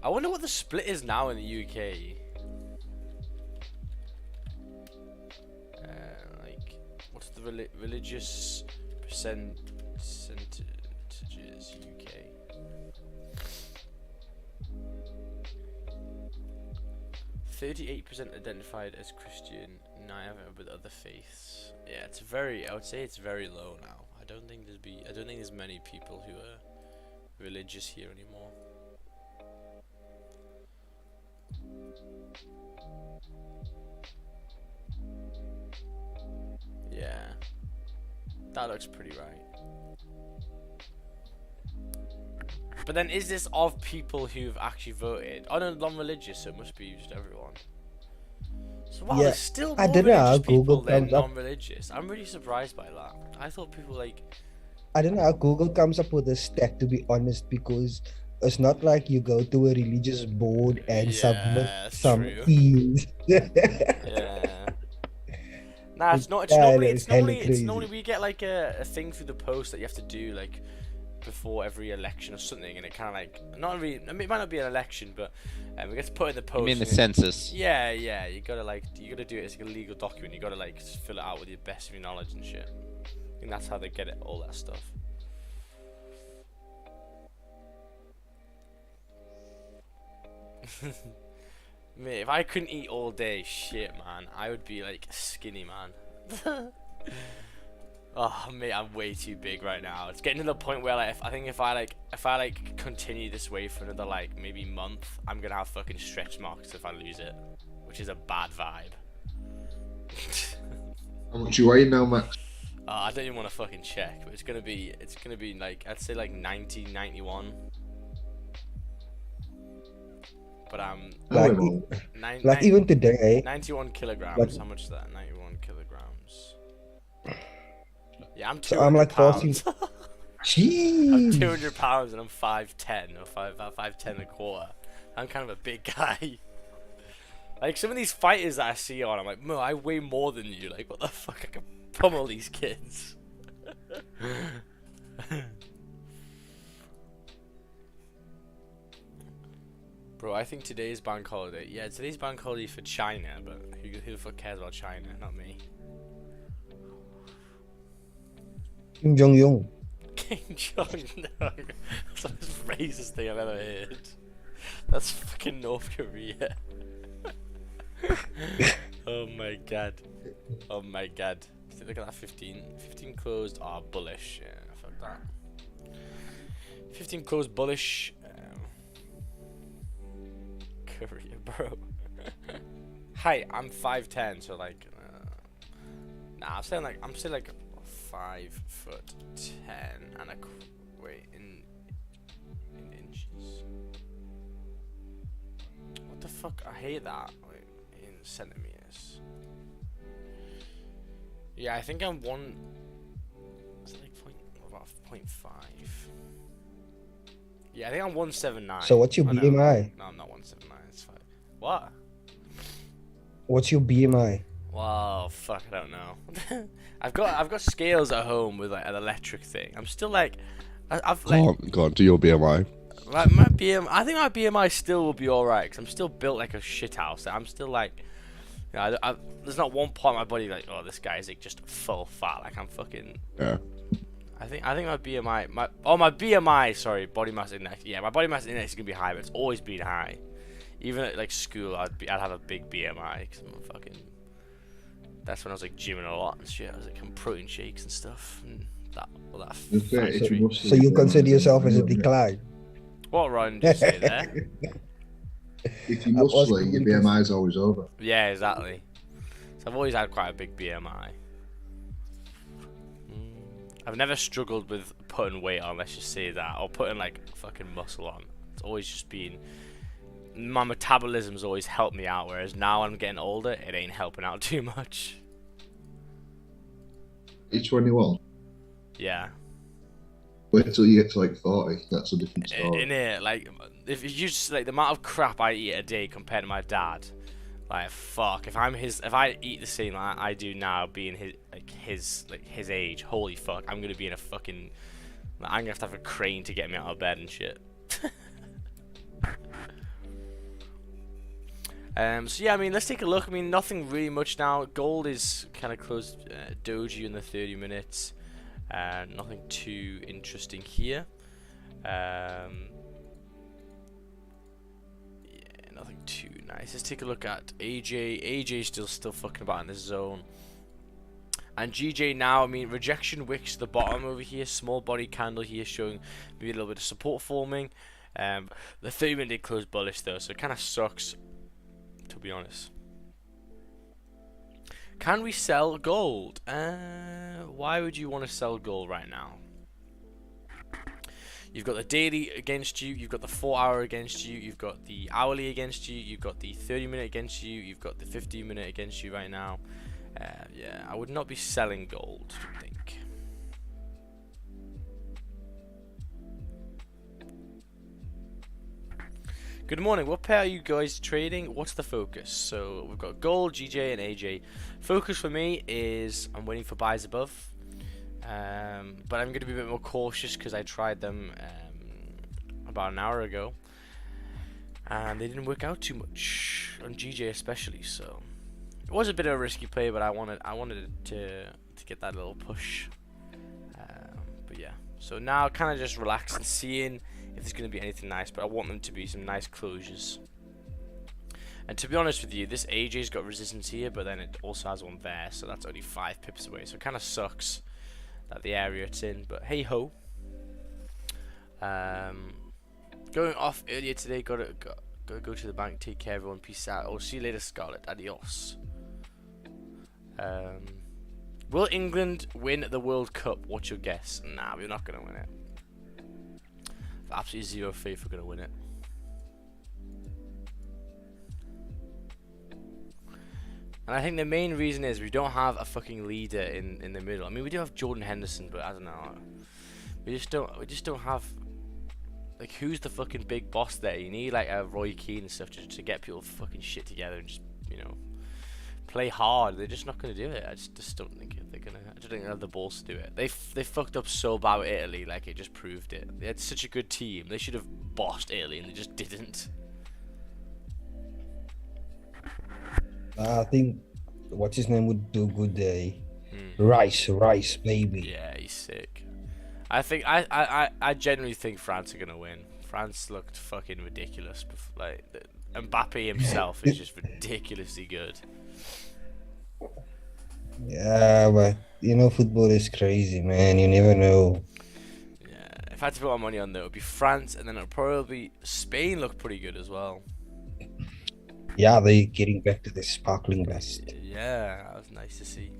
Speaker 1: I wonder what the split is now in the UK. Like, what's the religious percentages UK? 38% identified as Christian, No, I haven't with other faiths. Yeah, it's very. I would say it's very low now. I don't think there's many people who are religious here anymore. Yeah, that looks pretty right. But then, is this of people who've actually voted? Oh no, non-religious, so it must be just everyone. So wow,
Speaker 7: Yeah,
Speaker 1: there's still
Speaker 7: I
Speaker 1: more
Speaker 7: don't know how
Speaker 1: religious people
Speaker 7: Google
Speaker 1: than
Speaker 7: comes up.
Speaker 1: non-religious. I'm really surprised by that. I thought people like.
Speaker 7: I don't know how Google comes up with a stat, to be honest, because it's not like you go to a religious board and submit
Speaker 1: Yeah, that's
Speaker 7: some
Speaker 1: true.
Speaker 7: keys.
Speaker 1: Yeah. Nah, it's not.
Speaker 7: Yeah,
Speaker 1: It's
Speaker 7: hella
Speaker 1: normally
Speaker 7: crazy.
Speaker 1: we get like a thing through the post that you have to do like before every election or something, and it kind of like not really. I mean, it might not be an election, but it gets put in the post.
Speaker 5: You mean the
Speaker 1: and it-
Speaker 5: census?
Speaker 1: Yeah, yeah. You gotta do it as like a legal document. You gotta like fill it out with your best of your knowledge and shit. I think that's how they get it. All that stuff. Mate, if I couldn't eat all day, shit, man, I would be like skinny, man. Oh, mate, I'm way too big right now. It's getting to the point where like, if I continue this way for another like maybe month, I'm gonna have fucking stretch marks if I lose it, which is a bad vibe.
Speaker 9: How much you weigh now, Max?
Speaker 1: I don't even want to fucking check, but it's gonna be like I'd say like 90, 91. But I'm
Speaker 7: Like, like even today,
Speaker 1: 91 kilograms.
Speaker 7: Like-
Speaker 1: How much is that? 91 kilograms. Yeah, I'm 200
Speaker 7: so I'm like 40.
Speaker 1: pounds. I'm
Speaker 7: Jeez.
Speaker 1: 200 pounds and I'm 5'10" or 5'10" and a quarter. I'm kind of a big guy. Like some of these fighters that I see on, I'm like, Mo, I weigh more than you. Like, what the fuck? I can pummel these kids. Bro, I think today's bank holiday. Yeah, today's bank holiday for China, but who the fuck cares about China? Not me.
Speaker 7: Kim Jong Un.
Speaker 1: Kim Jong Un. That's the most racist thing I've ever heard. That's fucking North Korea. Oh my god. Oh my god. Look at that 15. 15 closed. Oh, bullish. Yeah, fuck that. 15 closed bullish. Korea, bro. Hi, I'm 5'10", so like. Nah, I'm saying like 5'10" and a wait in inches. What the fuck? I hate that. Wait, in centimeters. Yeah, I think I'm one. Is it like about 0.5? Yeah, I think I'm 179.
Speaker 7: So what's your
Speaker 1: Oh, no.
Speaker 7: BMI?
Speaker 1: No, I'm not 179. It's fine. What?
Speaker 7: What's your BMI?
Speaker 1: Wow, fuck, I don't know. I've got scales at home with like an electric thing. I'm still like, I've like
Speaker 9: Go on, do your BMI.
Speaker 1: my BMI. I think my BMI still will be alright because I'm still built like a shit house. I'm still like, you know, there's not one part of my body like, oh, this guy's like just full fat. Like I'm fucking.
Speaker 9: Yeah.
Speaker 1: I think my BMI, my BMI, sorry, body mass index. Yeah, my body mass index is gonna be high, but it's always been high. Even at like school, I'd have a big BMI because I'm a fucking. That's when I was like gymming a lot and shit. I was like on protein shakes and stuff. And that factory.
Speaker 7: So you consider yourself as a decline?
Speaker 1: What Ryan did you say there?
Speaker 9: If you muscly, your BMI is always over.
Speaker 1: Yeah, exactly. So I've always had quite a big BMI. I've never struggled with putting weight on, let's just say that, or putting like fucking muscle on. It's always just been, my metabolism's always helped me out, whereas now I'm getting older, it ain't helping out too much.
Speaker 9: Each one you want.
Speaker 1: Yeah.
Speaker 9: Wait till you get to like 40. That's a different story.
Speaker 1: In it, like, if you just like the amount of crap I eat a day compared to my dad, like fuck. If I eat the same like I do now, being his age, holy fuck, I'm gonna be in a fucking. I'm gonna have a crane to get me out of bed and shit. So yeah, I mean, let's take a look. I mean, nothing really much now. Gold is kind of closed, doji in the 30 minutes. Nothing too interesting here. Yeah, nothing too nice. Let's take a look at AJ. AJ still fucking about in this zone. And GJ now, I mean, rejection wicks to the bottom over here. Small body candle here showing maybe a little bit of support forming. The 30-minute did close bullish though, so it kind of sucks, to be honest. Can we sell gold? Why would you want to sell gold right now? You've got the daily against you, you've got the 4-hour against you, you've got the hourly against you, you've got the 30-minute against you, you've got the 15-minute against you right now. Yeah, I would not be selling gold, I think. Good morning. What pair are you guys trading? What's the focus? So we've got gold, GJ, and AJ. Focus for me is I'm waiting for buys above. But I'm going to be a bit more cautious because I tried them about an hour ago. And they didn't work out too much on GJ especially, so it was a bit of a risky play, but I wanted it to get that little push. But yeah, so now kind of just relax and seeing if there's going to be anything nice, but I want them to be some nice closures. And to be honest with you, this AJ's got resistance here, but then it also has one there, so that's only 5 pips away, so it kind of sucks that the area it's in, but hey ho. Going off earlier today, gotta go to the bank, take care everyone, peace out. Oh, see you later, Scarlett, adios. Will England win the World Cup? What's your guess? Nah, we're not gonna win it. I've absolutely zero faith we're gonna win it. And I think the main reason is we don't have a fucking leader in the middle. I mean, we do have Jordan Henderson, but I don't know. We just don't have, like, who's the fucking big boss there? You need like a Roy Keane and stuff to get people fucking shit together and just, you know, play hard. They're just not gonna do it. I just don't think they're gonna. I don't think they have the balls to do it. They fucked up so bad with Italy, like it just proved it. They had such a good team. They should have bossed Italy, and they just didn't.
Speaker 7: I think what's his name would do good day. Rice, baby.
Speaker 1: Yeah, he's sick. I genuinely think France are gonna win. France looked fucking ridiculous. Like Mbappe himself is just ridiculously good.
Speaker 7: Yeah, but you know, football is crazy, man. You never know.
Speaker 1: Yeah, if I had to put my money on there, it would be France, and then it would probably be Spain. Look pretty good as well.
Speaker 7: Yeah, they're getting back to the sparkling best.
Speaker 1: Yeah, that was nice to see.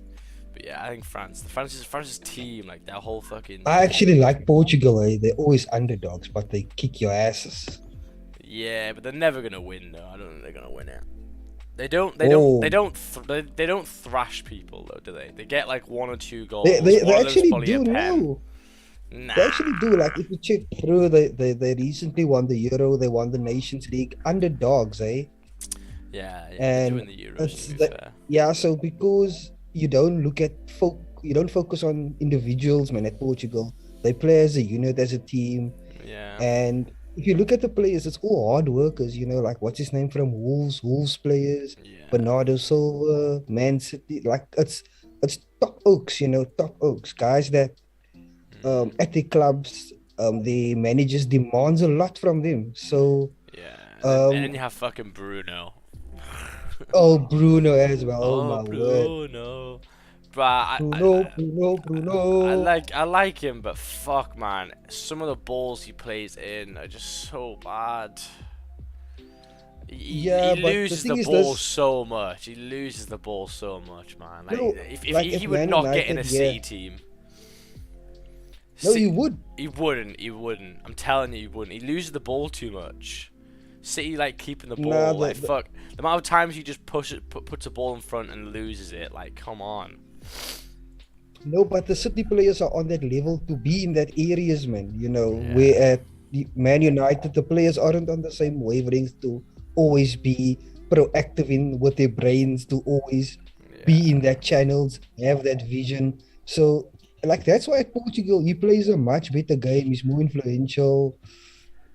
Speaker 1: But yeah, I think France's team, like their whole fucking.
Speaker 7: I actually like Portugal. They're always underdogs, but they kick your asses.
Speaker 1: Yeah, but they're never gonna win though. I don't think they're gonna win it. They don't thrash people though, do they? They get like 1 or 2 goals.
Speaker 7: They actually do know.
Speaker 1: Nah.
Speaker 7: They actually do. Like if you check through, they recently won the Euro. They won the Nations League. Underdogs, eh?
Speaker 1: Yeah,
Speaker 7: and
Speaker 1: in the Euros, to be fair.
Speaker 7: Yeah, so because you don't look at you don't focus on individuals, man. At Portugal, they play as a unit, as a team.
Speaker 1: Yeah.
Speaker 7: And if you look at the players, it's all hard workers. You know, like what's his name from Wolves players,
Speaker 1: Yeah.
Speaker 7: Bernardo Silva, Man City. Like it's top oaks, you know, top oaks guys that at the clubs, the managers demands a lot from them. So
Speaker 1: yeah, and then you have fucking Bruno.
Speaker 7: Oh, Bruno as well. Oh, my
Speaker 1: Bruno.
Speaker 7: word.
Speaker 1: But
Speaker 7: Bruno.
Speaker 1: I like him, but fuck, man, some of the balls he plays in are just so bad. He loses the ball so much. He loses the ball so much, man. Like,
Speaker 7: No,
Speaker 1: if
Speaker 7: like
Speaker 1: he
Speaker 7: if
Speaker 1: would
Speaker 7: Man
Speaker 1: not
Speaker 7: United,
Speaker 1: get in a City team.
Speaker 7: No, he would.
Speaker 1: He wouldn't. I'm telling you, he wouldn't. He loses the ball too much. City like keeping the ball. Fuck. The amount of times he just puts a ball in front and loses it. Like, come on.
Speaker 7: No, but the City players are on that level to be in that areas, man. You know, where at Man United, the players aren't on the same wavelength to always be proactive with their brains, to always be in that channels, have that vision. So, like, that's why at Portugal, he plays a much better game. He's more influential.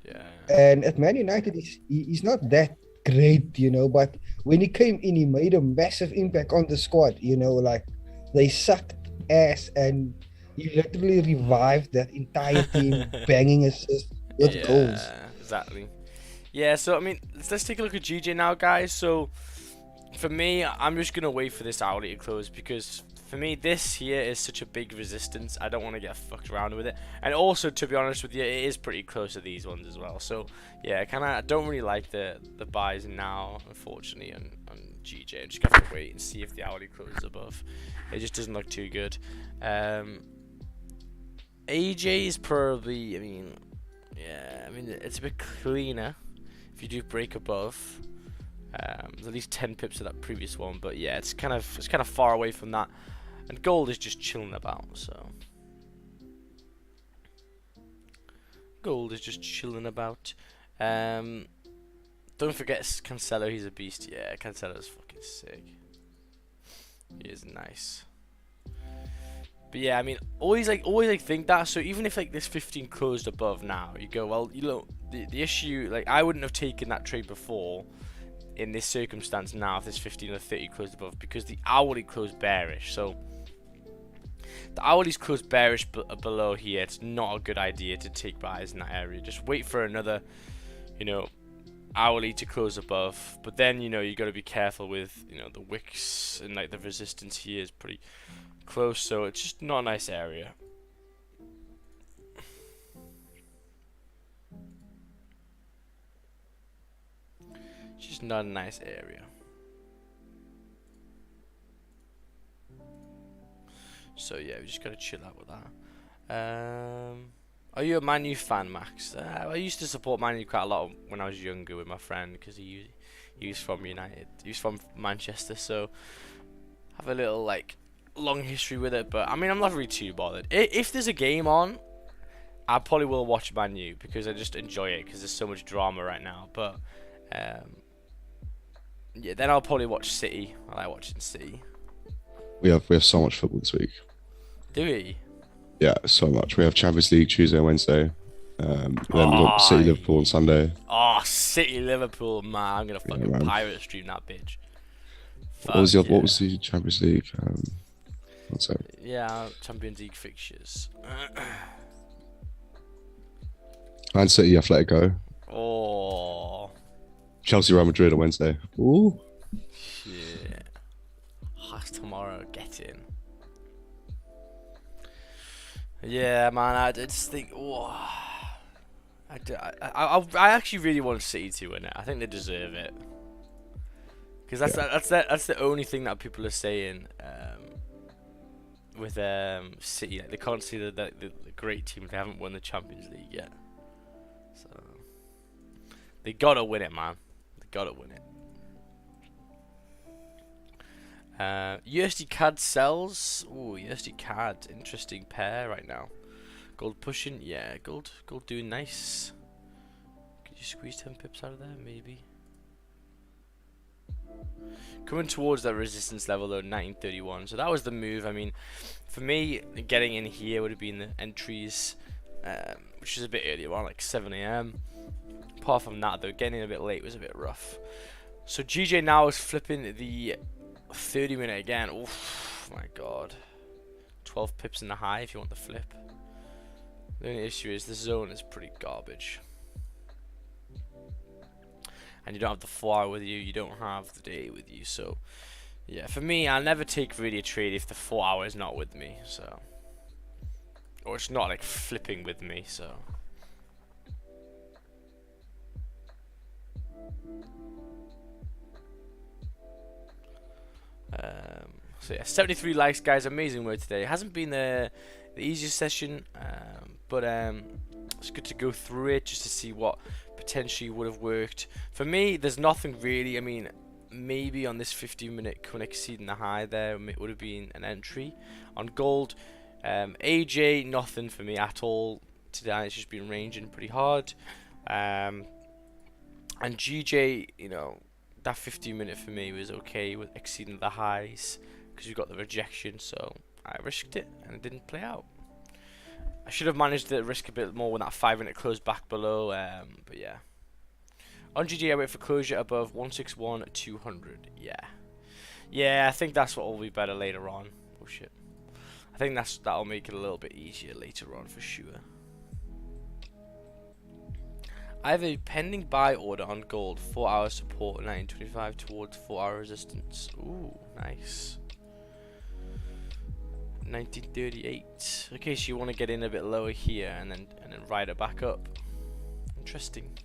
Speaker 1: Yeah.
Speaker 7: And at Man United, he's not that great, you know. But when he came in, he made a massive impact on the squad. You know, like they sucked ass, and he literally revived that entire team, banging assists with goals.
Speaker 1: Exactly. Yeah, so I mean, let's take a look at GJ now, guys. So for me, I'm just gonna wait for this hourly to close because for me, this here is such a big resistance. I don't want to get fucked around with it. And also, to be honest with you, it is pretty close to these ones as well. So yeah, I don't really like the buys now, unfortunately, on GJ. I'm just gonna have to wait and see if the hourly closes above. It just doesn't look too good. AJ is probably, I mean, yeah, I mean it's a bit cleaner if you do break above. There's at least 10 pips of that previous one, but yeah, it's kind of far away from that. And gold is just chilling about, so gold is just chilling about. Don't forget Cancelo, he's a beast. Yeah, Cancelo's fucking sick. He is nice. But yeah, I mean, always think that. So even if like this 15 closed above now, you go, well, you know, the issue, like I wouldn't have taken that trade before in this circumstance now if this 15 or 30 closed above, because the hourly closed bearish. So the hourly's closed bearish below here. It's not a good idea to take buys in that area. Just wait for another, you know, hourly to close above. But then, you know, you got to be careful with, you know, the wicks and like the resistance here is pretty close, so it's just not a nice area. It's just not a nice area. So yeah, we just gotta chill out with that. Are you a Man U fan, Max? I used to support Man U quite a lot when I was younger with my friend because he was from United. He was from Manchester, so I have a little like long history with it. But I mean, I'm not really too bothered. If there's a game on, I probably will watch Man U because I just enjoy it because there's so much drama right now. But yeah, then I'll probably watch City. I like watching City.
Speaker 10: We have so much football this week.
Speaker 1: Do we?
Speaker 10: Yeah, so much. We have Champions League Tuesday and Wednesday. Then we've got City Liverpool on Sunday.
Speaker 1: Oh, City Liverpool, man! I'm gonna fucking
Speaker 10: man.
Speaker 1: pirate stream that bitch.
Speaker 10: What was the Champions League? What's that?
Speaker 1: Yeah, Champions League fixtures.
Speaker 10: Man City, Atletico.
Speaker 1: Oh.
Speaker 10: Chelsea, Real Madrid on Wednesday. Ooh.
Speaker 1: Shit. That's tomorrow. Get in. Yeah, man. I just think. Oh, I actually really want City to win it. I think they deserve it. Because that's the only thing that people are saying with City. Like, they can't see the great team if they haven't won the Champions League yet. So they gotta win it, man. They gotta win it. USD CAD sells. Ooh, USD CAD, interesting pair right now. Gold pushing, yeah. Gold doing nice. Could you squeeze 10 pips out of there, maybe? Coming towards that resistance level though, 1931. So that was the move. I mean, for me, getting in here would have been the entries, which is a bit earlier on, like 7 AM. Apart from that though, getting in a bit late was a bit rough. So GJ now is flipping the 30-minute again. Oof, my god. 12 pips in the high if you want the flip. The only issue is the zone is pretty garbage. And you don't have the 4 hour with you, you don't have the day with you. So, yeah, for me, I'll never take really a trade if the 4 hour is not with me. So, or it's not like flipping with me. So. So yeah, 73 likes, guys. Amazing work today. It hasn't been the easiest session, but it's good to go through it just to see what potentially would have worked. For me, there's nothing really. I mean, maybe on this 15-minute couldn't exceeding the high there, it would have been an entry. On gold, AJ, nothing for me at all today. It's just been ranging pretty hard. And GJ, you know, that 15-minute for me was okay with exceeding the highs because you got the rejection, so I risked it and it didn't play out. I should have managed to risk a bit more when that 5-minute closed back below, but yeah. On GG, I wait for closure above 161,200. Yeah, I think that's what will be better later on. Oh shit. I think that'll make it a little bit easier later on for sure. I have a pending buy order on gold, 4-hour support, 1925 towards 4-hour resistance. Ooh, nice. 1938. Okay, so you want to get in a bit lower here and then ride it back up. Interesting.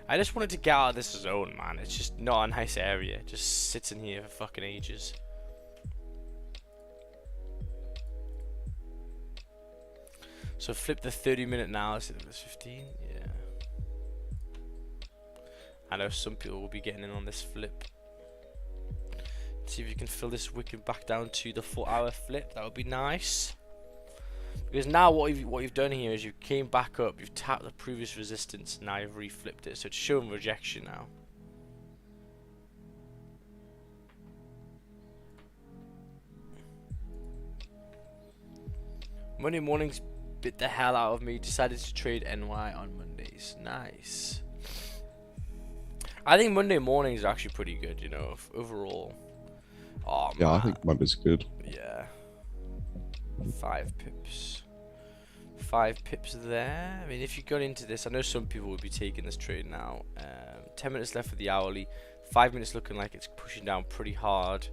Speaker 1: I just wanted to get out of this zone, man. It's just not a nice area. It just sits in here for fucking ages. So flip the 30-minute now instead of the 15. Yeah. I know some people will be getting in on this flip. See if you can fill this wicket back down to the 4-hour flip. That would be nice. Because now what you've done here is you came back up, you've tapped the previous resistance, and now you've reflipped it. So it's showing rejection now. Monday mornings bit the hell out of me. Decided to trade NY on Mondays. Nice. I think Monday mornings are actually pretty good, you know, overall. Oh,
Speaker 10: Yeah,
Speaker 1: man.
Speaker 10: I think Monday's good.
Speaker 1: Yeah. 5 pips. 5 pips there. I mean, if you got into this, I know some people would be taking this trade now. 10 minutes left for the hourly. 5 minutes looking like it's pushing down pretty hard.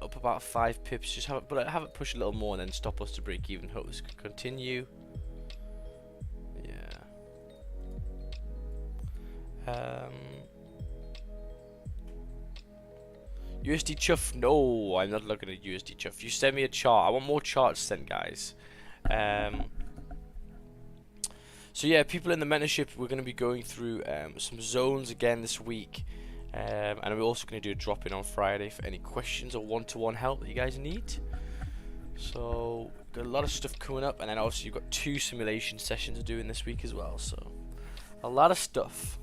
Speaker 1: Up about 5 pips. Just have it push a little more and then stop us to break even. Hope this can continue. Yeah. USD chuff? No, I'm not looking at USD chuff. You send me a chart. I want more charts sent, guys. So yeah, people in the mentorship, we're going to be going through some zones again this week. And we're also going to do a drop-in on Friday for any questions or one-to-one help that you guys need. So, got a lot of stuff coming up. And then obviously you've got 2 simulation sessions to do in this week as well. So, a lot of stuff.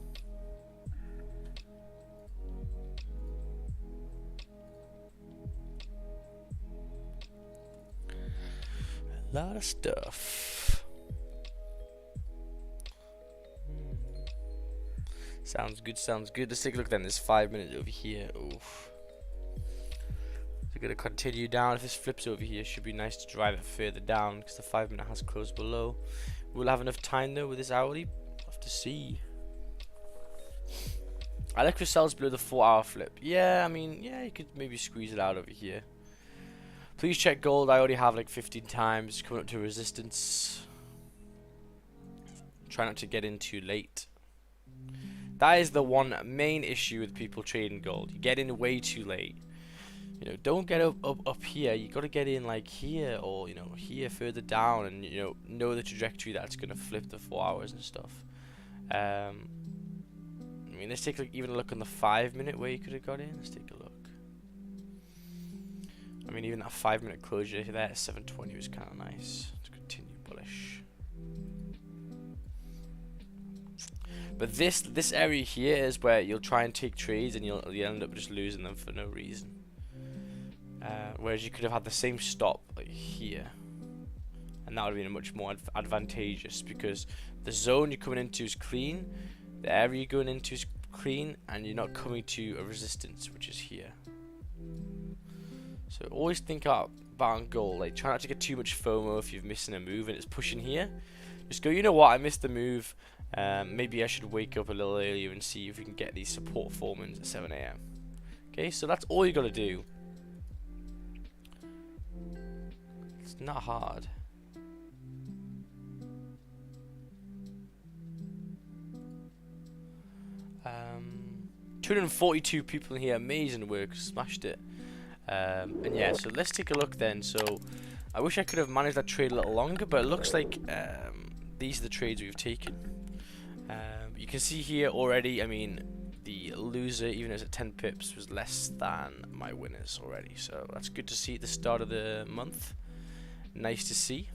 Speaker 1: A lot of stuff. Sounds good, sounds good. Let's take a look then. There's 5 minutes over here. Oof. We're going to continue down. If this flips over here, it should be nice to drive it further down because the 5 minute has closed below. We'll have enough time though with this hourly. We'll have to see. I like for cells below the 4-hour flip. Yeah, I mean, yeah, you could maybe squeeze it out over here. Please check gold. I already have like 15 times coming up to resistance. Try not to get in too late. That is the one main issue with people trading gold. You get in way too late. You know, don't get up here. You got to get in like here or, you know, here further down and, you know the trajectory that's going to flip the 4 hours and stuff. I mean, let's take even a look on the 5 minute where you could have got in. Let's take a look. I mean, even that 5 minute closure there at 720 was kind of nice. To continue bullish. But this area here is where you'll try and take trades and you'll end up just losing them for no reason. Whereas you could have had the same stop like here, and that would have been much more advantageous because the zone you're coming into is clean, the area you're going into is clean, and you're not coming to a resistance, which is here. So always think about gold. Like, try not to get too much FOMO if you're missing a move and it's pushing here. Just go, you know what, I missed the move. Maybe I should wake up a little earlier and see if we can get these support formings at 7 AM. Okay, so that's all you got to do. It's not hard. Um, 242 people in here. Amazing work. Smashed it. And yeah, so let's take a look then. So I wish I could have managed that trade a little longer, but it looks like these are the trades we've taken. You can see here already, I mean, the loser, even though it's at 10 pips, was less than my winners already. So that's good to see at the start of the month. Nice to see.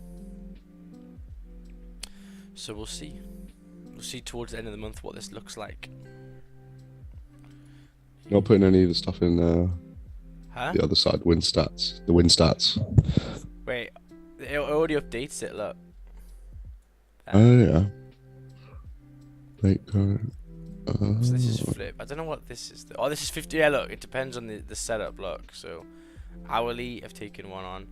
Speaker 1: So we'll see. We'll see towards the end of the month what this looks like.
Speaker 10: You're not putting any of the stuff in
Speaker 1: Huh?
Speaker 10: the other side, win stats. The win stats.
Speaker 1: Wait, it already updates it, look.
Speaker 10: Oh, yeah. Wait, go.
Speaker 1: So this is flip. I don't know what this is. Oh, this is 50. Yeah, look, it depends on the setup. Look, so hourly, I've taken one on.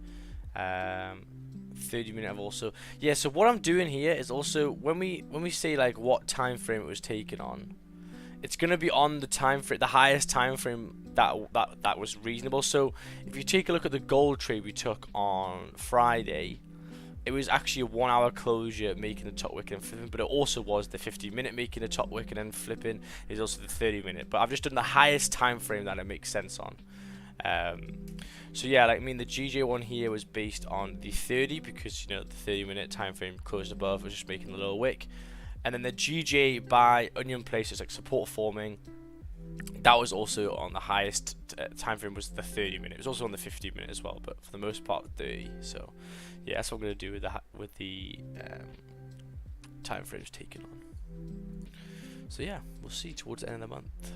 Speaker 1: 30-minute I've also, yeah. So what I'm doing here is also when we say like what time frame it was taken on, it's gonna be on the time frame, the highest time frame that was reasonable. So if you take a look at the gold trade we took on Friday, it was actually a 1 hour closure making the top wick and flipping, but it also was the 50-minute making the top wick and then flipping is also the 30-minute. But I've just done the highest time frame that it makes sense on. So yeah, like I mean the GJ one here was based on the 30 because you know the 30-minute time frame closed above was just making the lower wick, and then the GJ by onion places like support forming, that was also on the highest time frame was the 30-minute. It was also on the 50-minute as well, but for the most part 30. So yeah, that's what I'm gonna do with the time frames taken on. So yeah, we'll see towards the end of the month.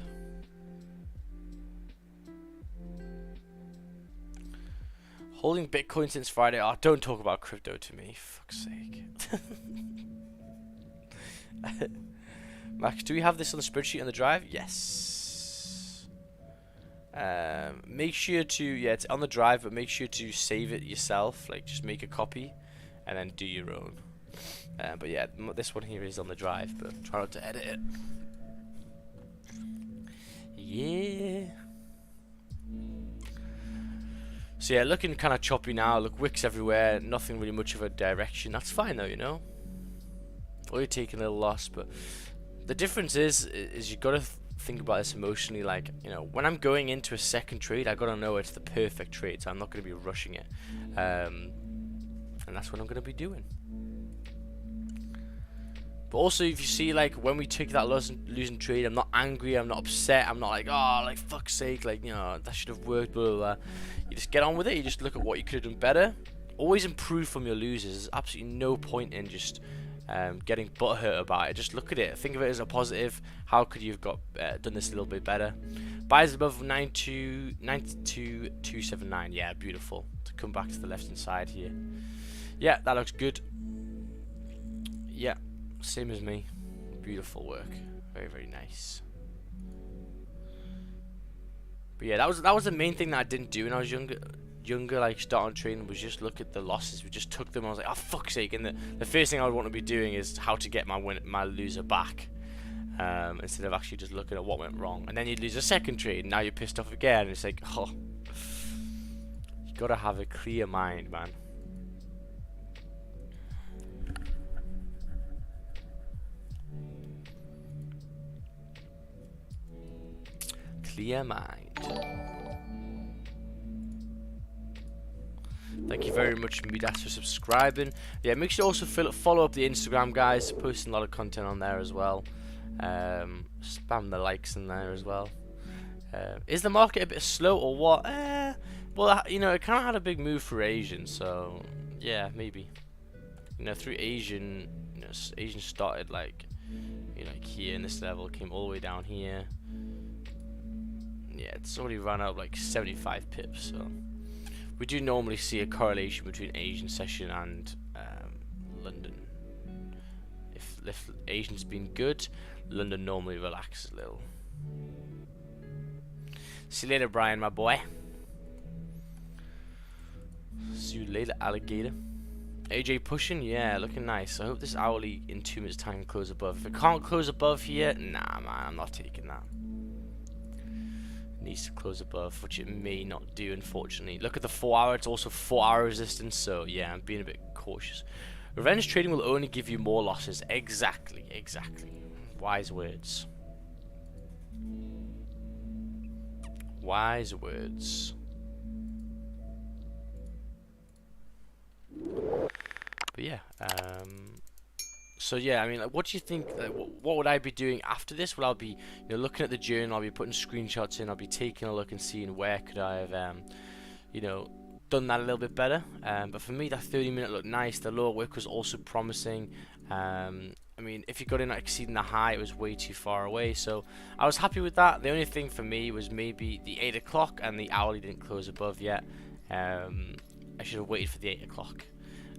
Speaker 1: Holding Bitcoin since Friday. Oh, don't talk about crypto to me, fuck's sake. Max, do we have this on the spreadsheet on the drive? Yes. Make sure to, yeah, it's on the drive, but make sure to save it yourself. Like, just make a copy and then do your own. But yeah, this one here is on the drive, but try not to edit it. Yeah. So yeah, looking kind of choppy now. Look, wicks everywhere. Nothing really much of a direction. That's fine though, you know. Or you're taking a little loss, but the difference is you got to think about this emotionally. Like, you know, when I'm going into a second trade, I got to know it's the perfect trade, so I'm not going to be rushing it. And that's what I'm going to be doing. But also, if you see, like, when we took that losing trade, I'm not angry, I'm not upset, I'm not like, oh, like, fuck's sake, like, you know, that should have worked, blah, blah, blah. You just get on with it, you just look at what you could have done better. Always improve from your losers. There's absolutely no point in just getting butthurt about it. Just look at it, think of it as a positive. How could you have done this a little bit better? Buys above 92,279, yeah, beautiful. To come back to the left hand side here. Yeah, that looks good. Yeah. Same as me. Beautiful work. Very, very nice. But yeah, that was the main thing that I didn't do when I was younger, like starting trading, was just look at the losses. We just took them. I was like, oh fuck's sake! And the first thing I would want to be doing is how to get my loser back, instead of actually just looking at what went wrong. And then you'd lose a second trade, and now you're pissed off again. And it's like, oh, you gotta have a clear mind, man. Clear mind. Thank you very much, Midas, for subscribing. Yeah, make sure to also follow up the Instagram, guys. Posting a lot of content on there as well. Spam the likes in there as well. Is the market a bit slow or what? Well, you know, it kind of had a big move for Asian, so yeah, maybe. You know, through Asian, you know, Asian started like, you know, like here in this level, came all the way down here. Yeah, it's already run out like 75 pips, so we do normally see a correlation between Asian session and London. If Asian's been good, London normally relaxes a little. See you later, Brian, my boy. See you later, alligator. AJ pushing, yeah, looking nice. I hope this hourly in 2 minutes time can close above. If it can't close above here, nah, man, I'm not taking that. Needs to close above, which it may not do, unfortunately. Look at the 4 hour, it's also 4 hour resistance, so yeah, I'm being a bit cautious. Revenge trading will only give you more losses. Exactly, exactly. Wise words. Wise words. But yeah, so yeah, I mean, like, what do you think? Like, what would I be doing after this? Well, I'll be, you know, looking at the journal. I'll be putting screenshots in. I'll be taking a look and seeing where could I have, you know, done that a little bit better. But for me, that 30-minute looked nice. The lower wick was also promising. I mean, if you got in exceeding the high, it was way too far away. So I was happy with that. The only thing for me was maybe the 8 o'clock and the hourly didn't close above yet. I should have waited for the 8 o'clock.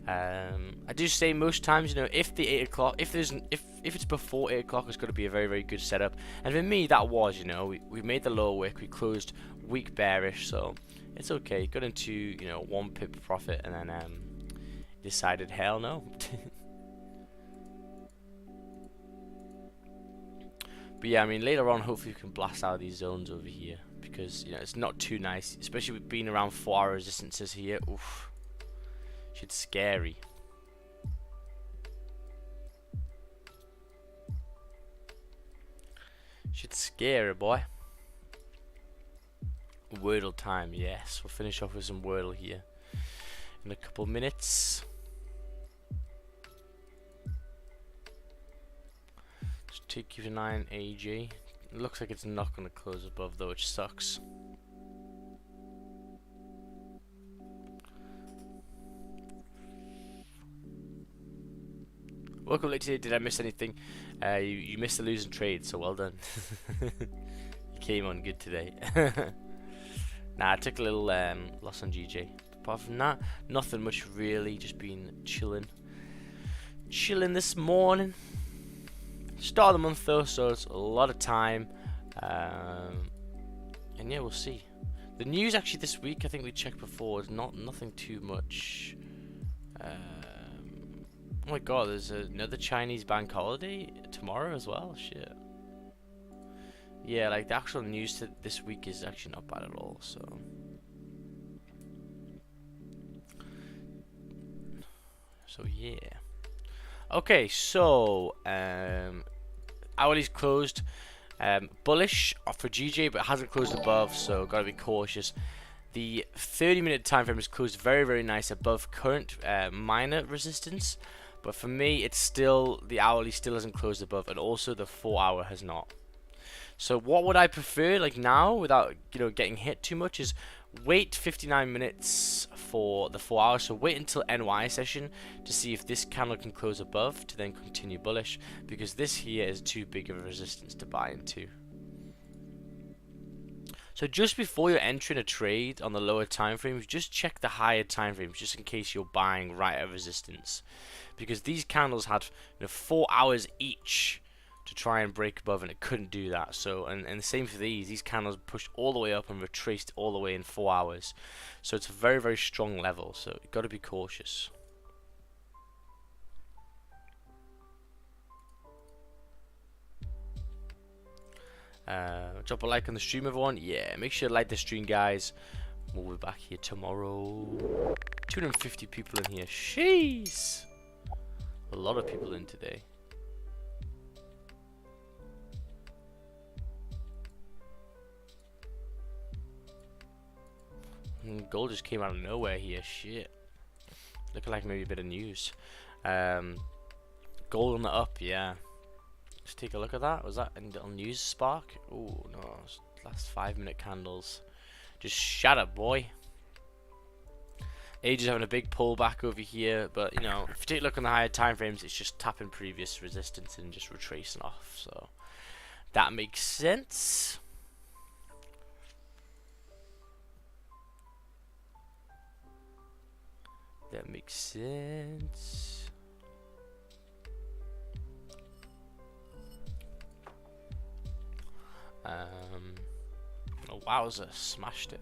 Speaker 1: I do say most times, you know, if the 8 o'clock, if it's before 8 o'clock, it's got to be a very, very good setup. And for me, that was, you know, we made the lower wick, we closed weak bearish, so it's okay. Got into, you know, 1 pip profit, and then decided hell no. But yeah, I mean, later on, hopefully we can blast out these zones over here, because, you know, it's not too nice, especially with being around 4-hour resistances here. Oof. Shit's scary. Shit's scary, boy. Wordle time, yes. We'll finish off with some Wordle here in a couple minutes. Take you to 9 AJ. It looks like it's not going to close above though, which sucks. Welcome late today. Did I miss anything? You missed the losing trade, so well done. You came on good today. Nah, I took a little loss on GJ. Apart from that, nothing much really. Just been chilling. Chilling this morning. Start of the month though, so it's a lot of time. And yeah, we'll see. The news actually this week, I think we checked before, is nothing too much. Oh my god, there's another Chinese bank holiday tomorrow as well. Shit. Yeah, like the actual news this week is actually not bad at all. So yeah. Okay, so hourly's closed bullish for GJ, but it hasn't closed above, so gotta be cautious. The 30-minute time frame is closed very nice above current minor resistance, but for me it's still, the hourly still hasn't closed above, and also the 4-hour has not. So what would I prefer, like now, without, you know, getting hit too much, is wait 59 minutes for the 4 hours. So wait until NY session to see if this candle can close above to then continue bullish, because this here is too big of a resistance to buy into. So just before you're entering a trade on the lower time frames, just check the higher time frames just in case you're buying right at resistance, because these candles had, you know, 4 hours each to try and break above, and it couldn't do that. So and the same for these candles pushed all the way up and retraced all the way in 4 hours. So it's a very strong level, so you've got to be cautious. Drop a like on the stream, everyone. Yeah, make sure to like the stream, guys. We'll be back here tomorrow. 250 people in here. Jeez, a lot of people in today. Gold just came out of nowhere here. Shit. Looking like maybe a bit of news. Gold on the up, yeah. Let's take a look at that. Was that a little news spark? Oh no, last 5-minute candles. Just shut up, boy. Age is having a big pullback over here, but you know, if you take a look on the higher time frames, it's just tapping previous resistance and just retracing off. So that makes sense. That makes sense. Oh, wowza, smashed it.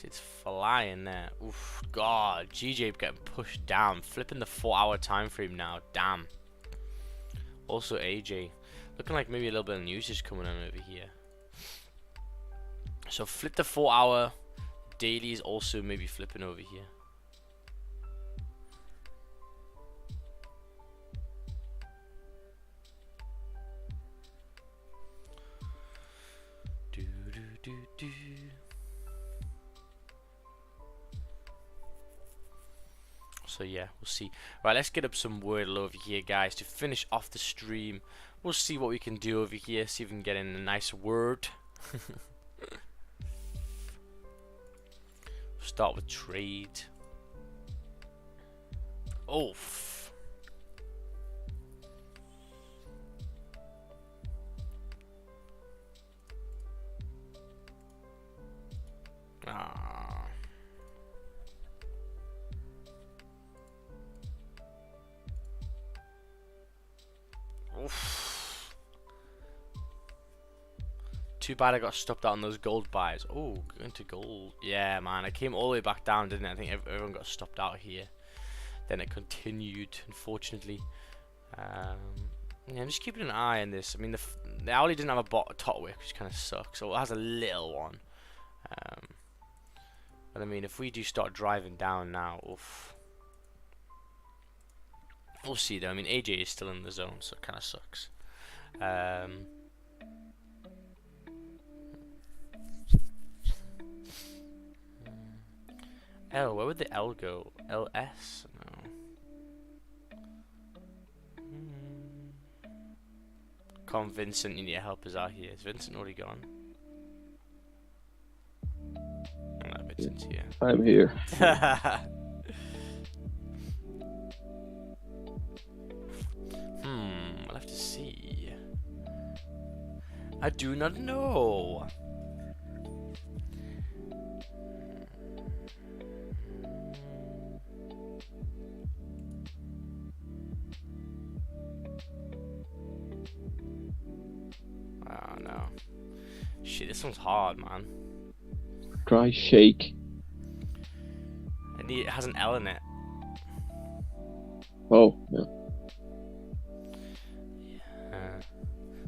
Speaker 1: It's flying there. Oof, god, GJ getting pushed down, flipping the 4-hour time frame now. Damn. Also AJ, looking like maybe a little bit of news is coming on over here. So flip the 4-hour. Daily is also maybe flipping over here. So yeah, we'll see. Right, let's get up some Wordle over here, guys, to finish off the stream. We'll see what we can do over here. See if we can get in a nice word. Start with trade. Oh. Ah. Oof. Too bad I got stopped out on those gold buys. Oh, going to gold. Yeah, man. I came all the way back down, didn't I? I think everyone got stopped out here. Then it continued, unfortunately. Yeah, I'm just keeping an eye on this. I mean, the Audi didn't have a top wick, which kind of sucks. So it has a little one. But I mean, if we do start driving down now, oof. We'll see though. I mean, AJ is still in the zone, so it kind of sucks. L, where would the L go? LS? No. Come, Vincent, you need to help us out here. Is Vincent already gone? No, Vincent's here.
Speaker 4: I'm here.
Speaker 1: I'll have to see. I do not know. Oh no. Shit, this one's hard, man.
Speaker 4: Try shake.
Speaker 1: It has an L in it.
Speaker 4: Oh, yeah.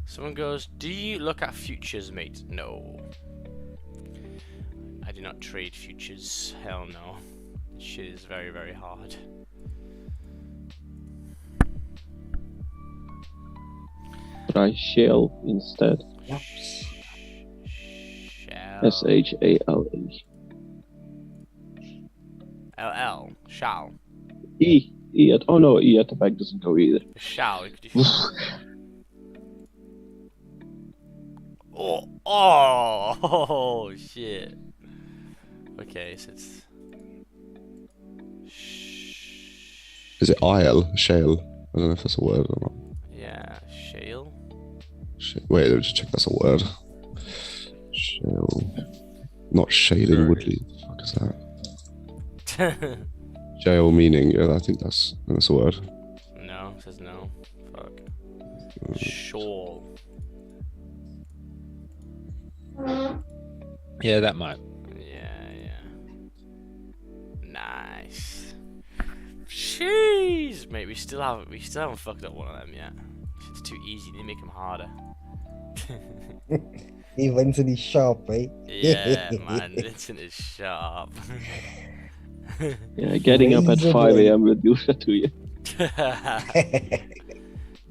Speaker 1: Someone goes, do you look at futures, mate? No. I do not trade futures. Hell no. This shit is very, very hard.
Speaker 4: Try shale instead.
Speaker 1: Shall.
Speaker 4: S-H-A-L-E.
Speaker 1: L-L. Shall.
Speaker 4: E. E at, oh no, E at the back doesn't go either.
Speaker 1: Shall. Oh, shit. Okay, so it's...
Speaker 10: Is it IL? Shale? I don't know if that's a word or not.
Speaker 1: Yeah, shale?
Speaker 10: Wait, let me just check that's a word. Shale. Not shaling Woodley. What the fuck is that? Jail meaning, yeah, I think that's a word.
Speaker 1: No, it says no. Fuck. Shawl.
Speaker 11: Yeah, that might.
Speaker 1: Yeah. Nice. Jeez, mate, we still haven't fucked up one of them yet. It's too easy. They make them harder.
Speaker 7: Vincent is sharp, right?
Speaker 1: Yeah, man, Vincent is sharp.
Speaker 4: Yeah, getting up at 5 a.m. will do that to you.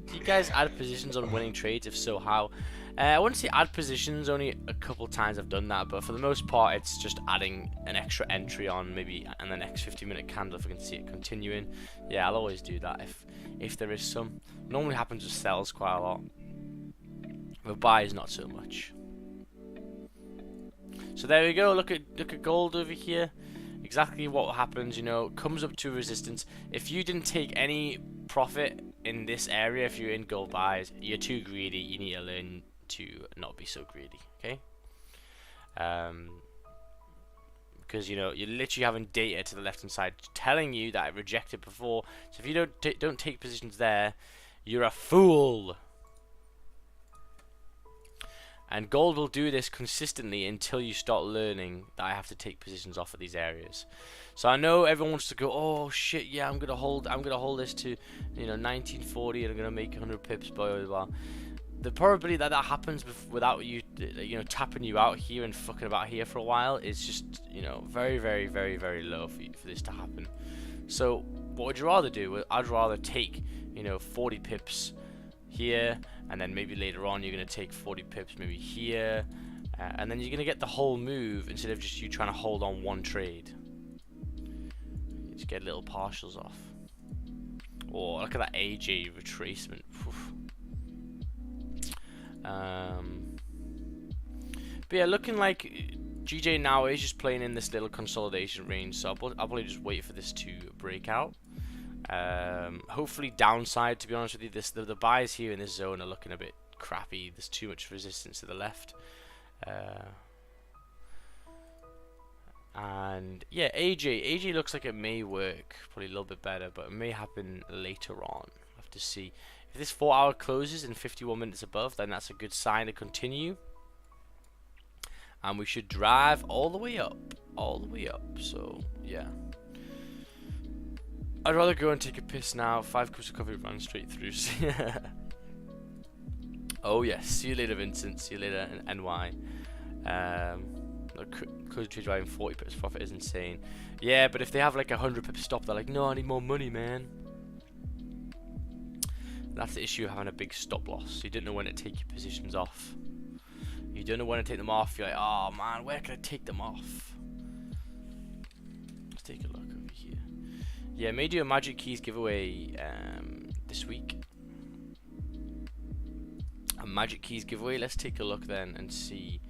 Speaker 1: Do you guys add positions on winning trades? If so, how? I wouldn't say add positions, only a couple times I've done that, but for the most part it's just adding an extra entry on maybe in the next 50-minute candle if I can see it continuing. Yeah, I'll always do that if there is some. Normally happens with sells quite a lot. With buys not so much. So there we go, look at gold over here. Exactly what happens, you know, comes up to resistance. If you didn't take any profit in this area, if you're in gold buys, you're too greedy. You need to learn to not be so greedy, okay? Because you know you're literally having data to the left hand side telling you that it rejected before. So if you don't take positions there, you're a fool. And gold will do this consistently until you start learning that I have to take positions off of these areas. So I know everyone wants to go, oh shit, yeah, I'm gonna hold this to, you know, 1940 and I'm gonna make 100 pips, blah blah blah. The probability that happens without you, you know, tapping you out here and fucking about here for a while is just, you know, very, very, very, very low for this to happen. So what would you rather do? I'd rather take, you know, 40 pips here, and then maybe later on you're going to take 40 pips maybe here, and then you're going to get the whole move instead of just you trying to hold on one trade. You just get little partials off. Oh, look at that AJ retracement. But yeah, looking like GJ now is just playing in this little consolidation range, so I'll probably just wait for this to break out. Hopefully downside, to be honest with you. The buys here in this zone are looking a bit crappy. There's too much resistance to the left. And yeah, AJ looks like it may work probably a little bit better, but it may happen later on. We'll have to see. If this 4 hour closes in 51 minutes above, then that's a good sign to continue. and we should drive all the way up. So yeah, I'd rather go and take a piss now. 5 cups of coffee ran straight through. Oh yes, see you later, Vincent. See you later, NY. Close trade driving 40 pips profit is insane. Yeah, but if they have like 100 pips stop, they're like, no, I need more money, man. That's the issue of having a big stop loss. You don't know when to take your positions off. You don't know when to take them off. You're like, oh man, where can I take them off? Let's take a look over here. Yeah, may do a Magic Keys giveaway this week. A Magic Keys giveaway. Let's take a look then and see.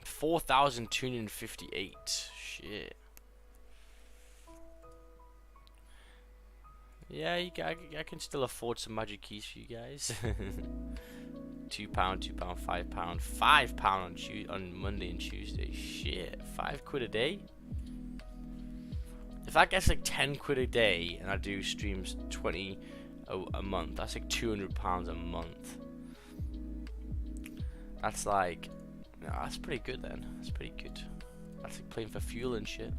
Speaker 1: 4,258. Shit. Yeah, I can still afford some Magic Keys for you guys. £2, £2, £5, £5 on Monday and Tuesday. Shit, £5 a day. If that gets like 10 quid a day, and I do streams 20 a month, that's like £200 a month. That's like, no, that's pretty good then. That's pretty good. That's like playing for fuel and shit.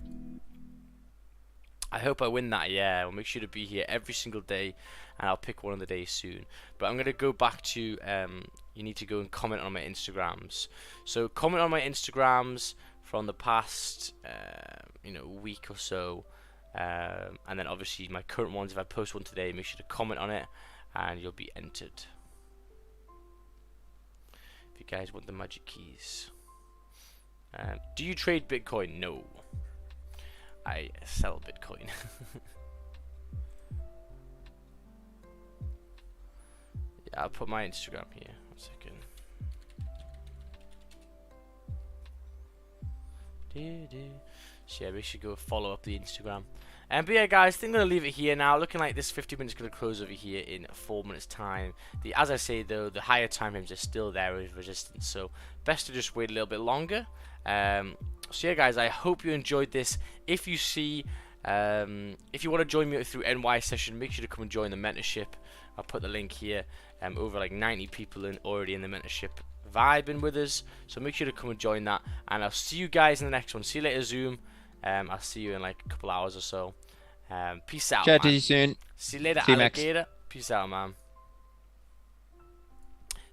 Speaker 1: I hope I win that, yeah. I'll make sure to be here every single day, and I'll pick one of the days soon. But I'm going to go back to, you need to go and comment on my Instagrams. So comment on my Instagrams from the past, week or so. And then obviously my current ones, if I post one today, make sure to comment on it, and you'll be entered. If you guys want the Magic Keys. Do you trade Bitcoin? No. I sell Bitcoin. Yeah, I'll put my Instagram here. 1 second. So yeah, we should go follow up the Instagram. But yeah, guys, I think I'm going to leave it here now. Looking like this 50 minutes is going to close over here in 4 minutes time. As I say though, the higher time frames are still there with resistance, so best to just wait a little bit longer. So yeah, guys, I hope you enjoyed this. If you see, if you want to join me through NY session, make sure to come and join the mentorship. I'll put the link here. Over like 90 people already in the mentorship vibing with us, so make sure to come and join that. And I'll see you guys in the next one. See you later, Zoom. I'll see you in like a couple hours or so. Peace out.
Speaker 5: Chat to you soon.
Speaker 1: See you later,
Speaker 5: See you, Max.
Speaker 1: alligator. Peace out, man.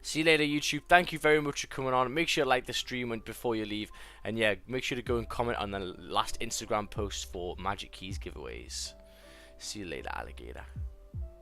Speaker 1: See you later, YouTube. Thank you very much for coming on. Make sure to like the stream before you leave. And yeah, make sure to go and comment on the last Instagram post for Magic Keys giveaways. See you later, alligator.